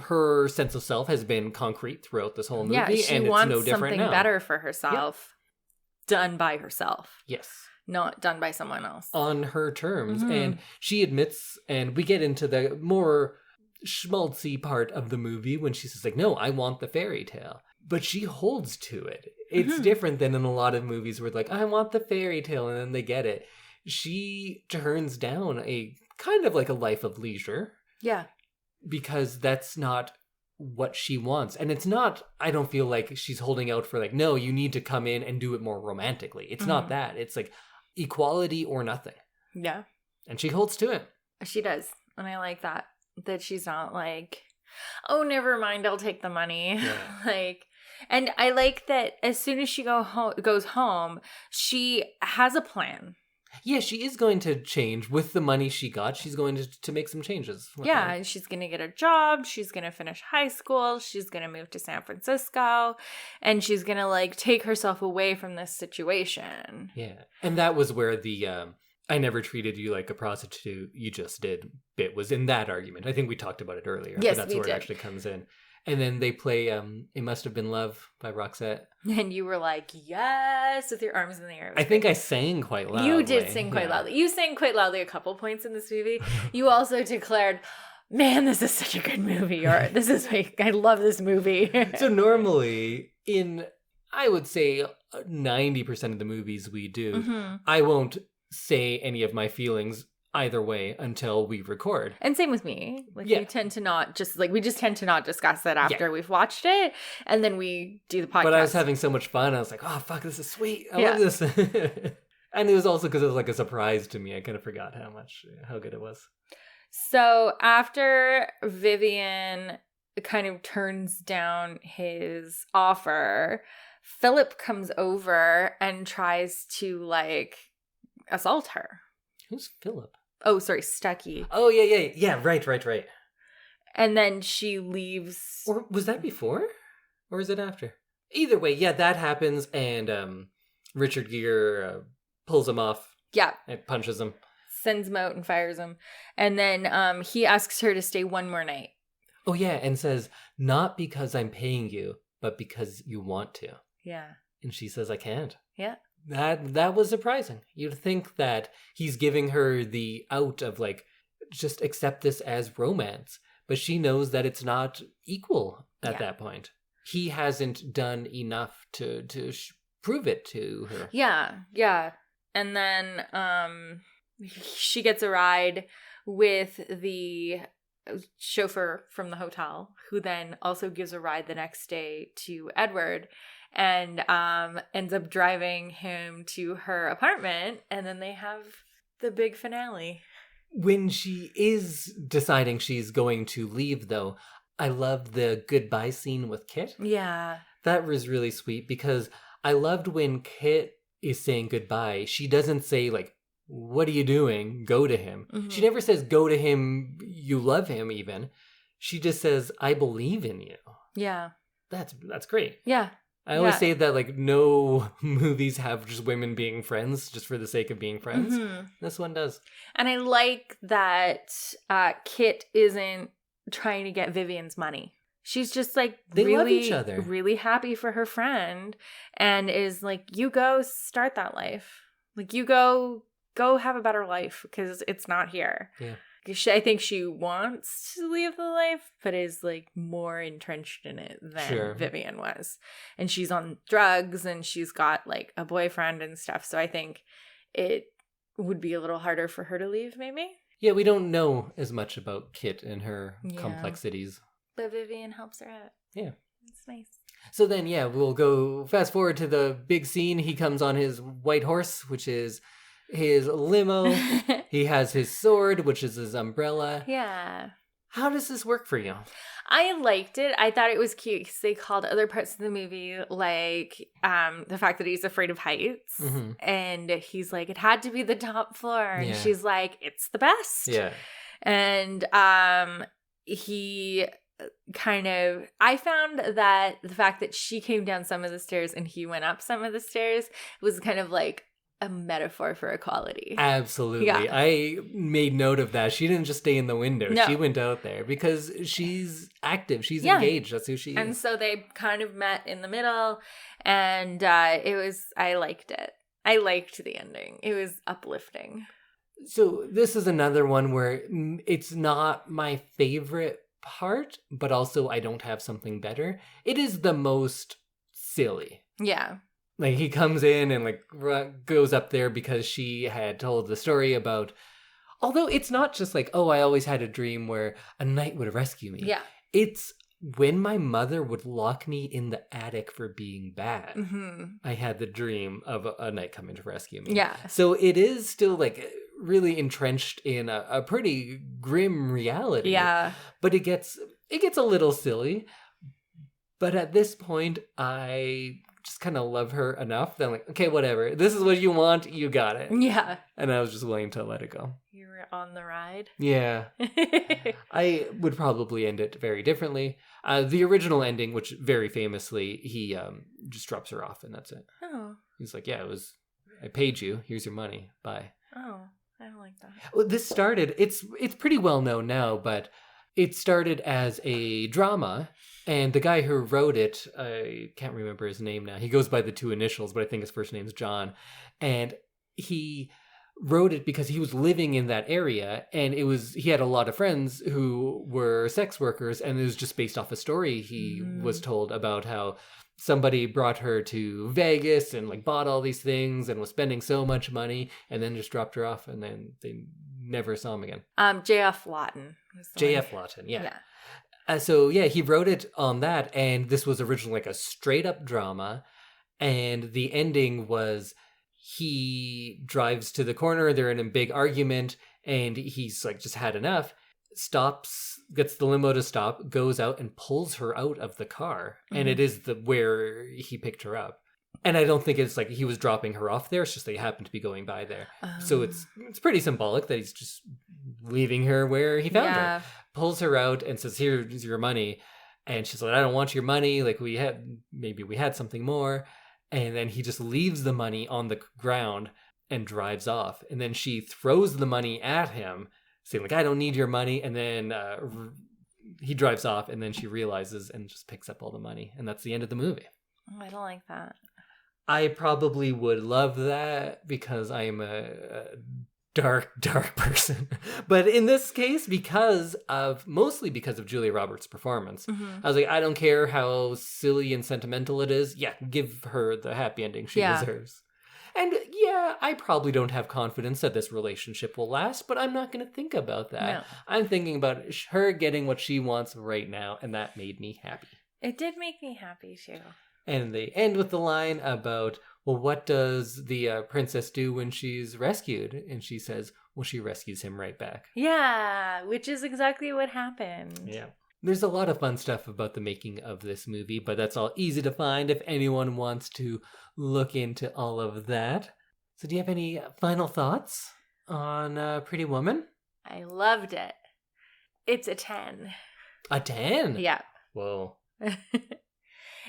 [SPEAKER 1] her sense of self has been concrete throughout this whole movie.
[SPEAKER 2] Yeah, she
[SPEAKER 1] and
[SPEAKER 2] wants
[SPEAKER 1] it's no different
[SPEAKER 2] something
[SPEAKER 1] now.
[SPEAKER 2] Better for herself. Yep. Done by herself.
[SPEAKER 1] Yes.
[SPEAKER 2] Not done by someone else.
[SPEAKER 1] On her terms. Mm-hmm. And she admits, and we get into the more schmaltzy part of the movie when she says like, no, I want the fairy tale. But she holds to it. It's different than in a lot of movies where like, I want the fairy tale, and then they get it. She turns down a kind of like a life of leisure.
[SPEAKER 2] Yeah.
[SPEAKER 1] Because that's not what she wants. And it's not, I don't feel like she's holding out for like, no, you need to come in and do it more romantically. It's not that. It's like equality or nothing.
[SPEAKER 2] Yeah.
[SPEAKER 1] And she holds to it.
[SPEAKER 2] She does. And I like that. That she's not like, oh, never mind, I'll take the money. Yeah. And I like that as soon as she goes home, she has a plan.
[SPEAKER 1] Yeah, she is going to change. With the money she got, she's going to make some changes.
[SPEAKER 2] Yeah, she's going to get a job. She's going to finish high school. She's going to move to San Francisco. And she's going to, like, take herself away from this situation.
[SPEAKER 1] Yeah. And that was where the I never treated you like a prostitute, you just did bit was in that argument. I think we talked about it earlier.
[SPEAKER 2] Yes,
[SPEAKER 1] but that's
[SPEAKER 2] we
[SPEAKER 1] where
[SPEAKER 2] did.
[SPEAKER 1] It actually comes in. And then they play It Must Have Been Love by Roxette.
[SPEAKER 2] And you were like, yes, with your arms in the air.
[SPEAKER 1] I think I sang quite loudly.
[SPEAKER 2] You did sing quite loudly. You sang quite loudly a couple points in this movie. You also declared, man, this is such a good movie. Or this is like, I love this movie.
[SPEAKER 1] So normally I would say 90% of the movies we do, I won't say any of my feelings either way until we record.
[SPEAKER 2] And same with me. Like we tend to not just we just tend to not discuss that after we've watched it, and then we do the podcast.
[SPEAKER 1] But I was having so much fun. I was like, oh fuck, this is sweet. I love this. And it was also because it was like a surprise to me. I kind of forgot how good it was.
[SPEAKER 2] So after Vivian kind of turns down his offer, Philip comes over and tries to like assault her.
[SPEAKER 1] Who's Philip?
[SPEAKER 2] Oh, sorry, Stucky.
[SPEAKER 1] Oh, yeah, right.
[SPEAKER 2] And then she leaves.
[SPEAKER 1] Or was that before? Or is it after? Either way, yeah, that happens, and Richard Gere pulls him off.
[SPEAKER 2] Yeah.
[SPEAKER 1] And punches him.
[SPEAKER 2] Sends him out and fires him. And then he asks her to stay one more night.
[SPEAKER 1] Oh, yeah, and says, not because I'm paying you, but because you want to.
[SPEAKER 2] Yeah.
[SPEAKER 1] And she says, I can't.
[SPEAKER 2] Yeah.
[SPEAKER 1] That was surprising. You'd think that he's giving her the out of like, just accept this as romance. But she knows that it's not equal at that point. He hasn't done enough to prove it to her.
[SPEAKER 2] Yeah. And then she gets a ride with the chauffeur from the hotel, who then also gives a ride the next day to Edward. And ends up driving him to her apartment, and then they have the big finale.
[SPEAKER 1] When she is deciding she's going to leave, though, I love the goodbye scene with Kit.
[SPEAKER 2] Yeah.
[SPEAKER 1] That was really sweet, because I loved when Kit is saying goodbye. She doesn't say, like, what are you doing? Go to him. Mm-hmm. She never says, go to him, you love him, even. She just says, I believe in you.
[SPEAKER 2] Yeah.
[SPEAKER 1] That's great.
[SPEAKER 2] Yeah.
[SPEAKER 1] I always say that, like, no movies have just women being friends just for the sake of being friends. Mm-hmm. This one does.
[SPEAKER 2] And I like that Kit isn't trying to get Vivian's money. She's just, like,
[SPEAKER 1] they love each other.
[SPEAKER 2] Really happy for her friend, and is like, you go start that life. Like, you go have a better life, because it's not here.
[SPEAKER 1] Yeah.
[SPEAKER 2] I think she wants to leave the life, but is like more entrenched in it than Vivian was. And she's on drugs, and she's got like a boyfriend and stuff. So I think it would be a little harder for her to leave, maybe.
[SPEAKER 1] Yeah, we don't know as much about Kit and her complexities.
[SPEAKER 2] But Vivian helps her out.
[SPEAKER 1] Yeah.
[SPEAKER 2] It's nice.
[SPEAKER 1] So then, we'll go fast forward to the big scene. He comes on his white horse, which is his limo. He has his sword, which is his umbrella.
[SPEAKER 2] Yeah.
[SPEAKER 1] How does this work for you?
[SPEAKER 2] I liked it. I thought it was cute because they called other parts of the movie, like the fact that he's afraid of heights. Mm-hmm. And he's like, it had to be the top floor. And she's like, it's the best.
[SPEAKER 1] Yeah.
[SPEAKER 2] And he kind of, I found that the fact that she came down some of the stairs and he went up some of the stairs was kind of like a metaphor for equality.
[SPEAKER 1] Absolutely. Yeah. I made note of that. She didn't just stay in the window. No. She went out there because she's active. She's engaged. That's who she is.
[SPEAKER 2] And so they kind of met in the middle, and I liked it. I liked the ending. It was uplifting.
[SPEAKER 1] So this is another one where it's not my favorite part, but also I don't have something better. It is the most silly.
[SPEAKER 2] Yeah.
[SPEAKER 1] Like, he comes in and, like, goes up there because she had told the story about... Although it's not just like, oh, I always had a dream where a knight would rescue me.
[SPEAKER 2] Yeah.
[SPEAKER 1] It's when my mother would lock me in the attic for being bad. Mm-hmm. I had the dream of a knight coming to rescue me.
[SPEAKER 2] Yeah.
[SPEAKER 1] So it is still, like, really entrenched in a pretty grim reality.
[SPEAKER 2] Yeah.
[SPEAKER 1] But it gets a little silly. But at this point, I just kind of love her enough that I'm like, okay, whatever. This is what you want. You got it.
[SPEAKER 2] Yeah.
[SPEAKER 1] And I was just willing to let it go.
[SPEAKER 2] You were on the ride.
[SPEAKER 1] Yeah. I would probably end it very differently. The original ending, which very famously, he just drops her off and that's it.
[SPEAKER 2] Oh.
[SPEAKER 1] He's like, yeah, I paid you. Here's your money. Bye.
[SPEAKER 2] Oh, I don't like that.
[SPEAKER 1] Well, this started, it's pretty well known now, but it started as a drama. And the guy who wrote it, I can't remember his name now. He goes by the two initials, but I think his first name's John. And he wrote it because he was living in that area, and he had a lot of friends who were sex workers, and it was just based off a story he was told about how somebody brought her to Vegas and like bought all these things and was spending so much money, and then just dropped her off, and then they never saw him again.
[SPEAKER 2] J.F. Lawton.
[SPEAKER 1] J.F. Lawton, yeah. So yeah, he wrote it on that, and this was originally like a straight up drama, and the ending was he drives to the corner, they're in a big argument, and he's like just had enough, stops, gets the limo to stop, goes out and pulls her out of the car, and it is where he picked her up. And I don't think it's like he was dropping her off there, it's just they happened to be going by there. So it's pretty symbolic that he's just leaving her where he found her. Pulls her out and says, here's your money. And she's like, I don't want your money. Like we had something more. And then he just leaves the money on the ground and drives off. And then she throws the money at him, saying like, I don't need your money. And then he drives off, and then she realizes and just picks up all the money. And that's the end of the movie.
[SPEAKER 2] Oh, I don't like that.
[SPEAKER 1] I probably would love that because I am a dark person. But in this case, mostly because of Julia Roberts' performance, I was like, I don't care how silly and sentimental it is. Yeah, give her the happy ending she deserves. And yeah, I probably don't have confidence that this relationship will last, but I'm not going to think about that. No. I'm thinking about her getting what she wants right now, and that made me happy.
[SPEAKER 2] It did make me happy too.
[SPEAKER 1] And they end with the line about, well, what does the princess do when she's rescued? And she says, well, she rescues him right back.
[SPEAKER 2] Yeah, which is exactly what happened.
[SPEAKER 1] Yeah. There's a lot of fun stuff about the making of this movie, but that's all easy to find if anyone wants to look into all of that. So do you have any final thoughts on Pretty Woman?
[SPEAKER 2] I loved it. It's a 10.
[SPEAKER 1] A 10?
[SPEAKER 2] Yeah.
[SPEAKER 1] Whoa.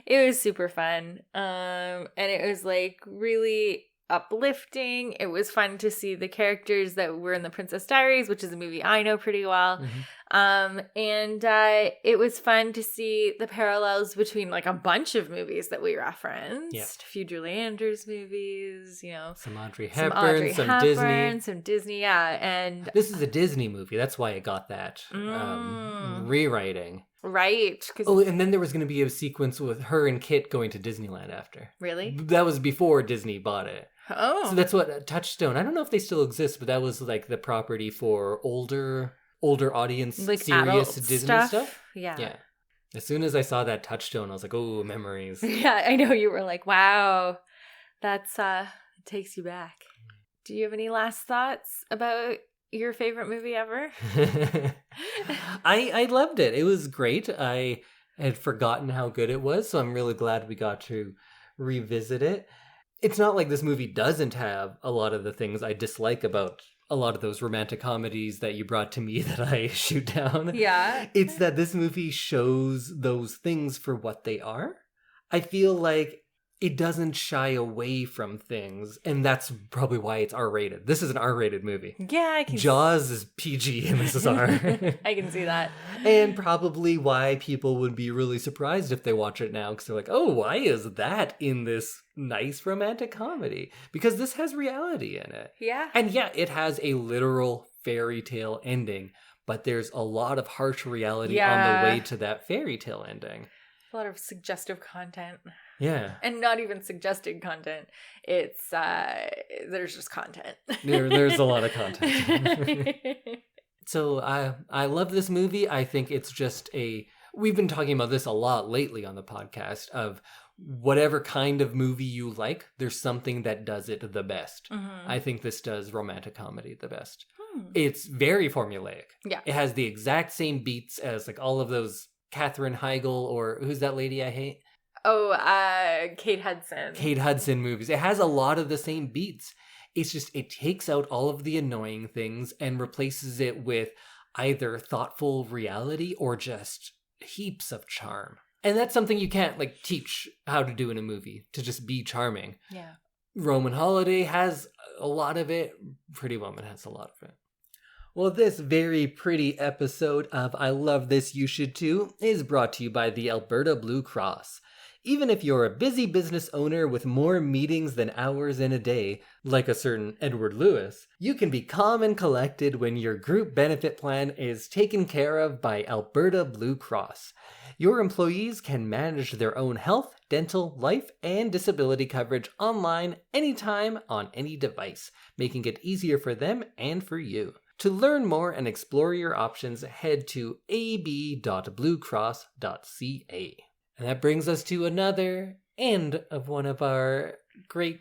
[SPEAKER 2] It was super fun. And it was like really uplifting. It was fun to see the characters that were in The Princess Diaries, which is a movie I know pretty well. And it was fun to see the parallels between like a bunch of movies that we referenced. A few Julie Andrews movies,
[SPEAKER 1] some Audrey Hepburn,
[SPEAKER 2] some Disney, And
[SPEAKER 1] this is a Disney movie. That's why it got that rewriting.
[SPEAKER 2] Right.
[SPEAKER 1] And then there was going to be a sequence with her and Kit going to Disneyland after.
[SPEAKER 2] Really?
[SPEAKER 1] That was before Disney bought it.
[SPEAKER 2] Oh.
[SPEAKER 1] So that's what Touchstone. I don't know if they still exist, but that was like the property for older audience,
[SPEAKER 2] like
[SPEAKER 1] serious Disney stuff.
[SPEAKER 2] Yeah.
[SPEAKER 1] As soon as I saw that Touchstone, I was like, oh, memories.
[SPEAKER 2] Yeah, I know you were like, wow, that's it takes you back. Do you have any last thoughts about your favorite movie ever?
[SPEAKER 1] I loved it. It was great. I had forgotten how good it was, so I'm really glad we got to revisit it. It's not like this movie doesn't have a lot of the things I dislike about a lot of those romantic comedies that you brought to me that I shoot down.
[SPEAKER 2] Yeah.
[SPEAKER 1] It's that this movie shows those things for what they are. I feel like it doesn't shy away from things, and that's probably why it's R-rated. This is an R-rated movie.
[SPEAKER 2] Yeah, I can.
[SPEAKER 1] Jaws is PG and this is R.
[SPEAKER 2] I can see that.
[SPEAKER 1] And probably why people would be really surprised if they watch it now, because they're like, oh, why is that in this nice romantic comedy? Because this has reality in it.
[SPEAKER 2] Yeah.
[SPEAKER 1] And yeah, it has a literal fairy tale ending, but there's a lot of harsh reality on the way to that fairy tale ending.
[SPEAKER 2] A lot of suggestive content.
[SPEAKER 1] Yeah.
[SPEAKER 2] And not even suggested content. It's, there's just content.
[SPEAKER 1] There's a lot of content. So I love this movie. I think it's just we've been talking about this a lot lately on the podcast of whatever kind of movie you like, there's something that does it the best. I think this does romantic comedy the best. It's very formulaic.
[SPEAKER 2] Yeah.
[SPEAKER 1] It has the exact same beats as like all of those Katherine Heigl, or who's that lady I hate?
[SPEAKER 2] Kate Hudson.
[SPEAKER 1] Kate Hudson movies. It has a lot of the same beats. It's just, it takes out all of the annoying things and replaces it with either thoughtful reality or just heaps of charm. And that's something you can't like teach how to do in a movie, to just be charming.
[SPEAKER 2] Yeah.
[SPEAKER 1] Roman Holiday has a lot of it. Pretty Woman has a lot of it. Well, this very pretty episode of I Love This, You Should Too is brought to you by the Alberta Blue Cross. Even if you're a busy business owner with more meetings than hours in a day, like a certain Edward Lewis, you can be calm and collected when your group benefit plan is taken care of by Alberta Blue Cross. Your employees can manage their own health, dental, life, and disability coverage online anytime on any device, making it easier for them and for you. To learn more and explore your options, head to ab.bluecross.ca. And that brings us to another end of one of our great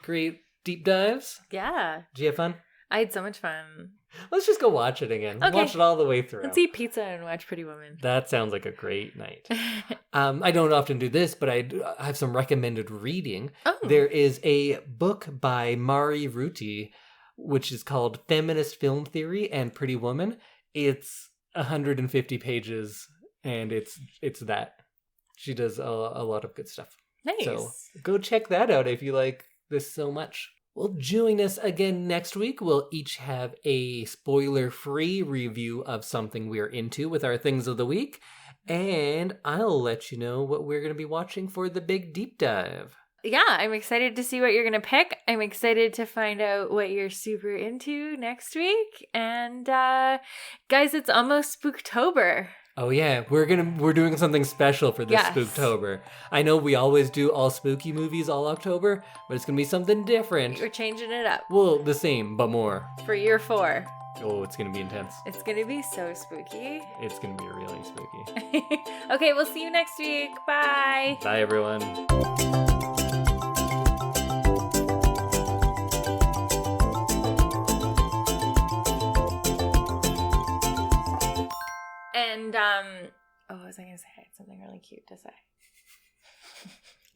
[SPEAKER 1] deep dives.
[SPEAKER 2] Yeah.
[SPEAKER 1] Did you have fun?
[SPEAKER 2] I had so much fun.
[SPEAKER 1] Let's just go watch it again.
[SPEAKER 2] Okay.
[SPEAKER 1] Watch it all the way through.
[SPEAKER 2] Let's eat pizza and watch Pretty Woman.
[SPEAKER 1] That sounds like a great night. I don't often do this, but I have some recommended reading.
[SPEAKER 2] Oh.
[SPEAKER 1] There is a book by Mari Ruti, which is called Feminist Film Theory and Pretty Woman. It's 150 pages, and it's that. She does a lot of good stuff.
[SPEAKER 2] Nice.
[SPEAKER 1] So go check that out if you like this so much. Well, join us again next week. We'll each have a spoiler-free review of something we're into with our Things of the Week. And I'll let you know what we're going to be watching for the big deep dive.
[SPEAKER 2] Yeah, I'm excited to see what you're going to pick. I'm excited to find out what you're super into next week. And guys, it's almost Spooktober.
[SPEAKER 1] Oh yeah, we're doing something special for this Spooktober. I know we always do all spooky movies all October, but it's gonna be something different.
[SPEAKER 2] We're changing it up.
[SPEAKER 1] Well, the same, but more.
[SPEAKER 2] For year 4.
[SPEAKER 1] Oh, it's gonna be intense.
[SPEAKER 2] It's gonna be so spooky.
[SPEAKER 1] It's gonna be really spooky.
[SPEAKER 2] Okay, we'll see you next week. Bye.
[SPEAKER 1] Bye, everyone.
[SPEAKER 2] And, what was I going to say? I had something really cute to say.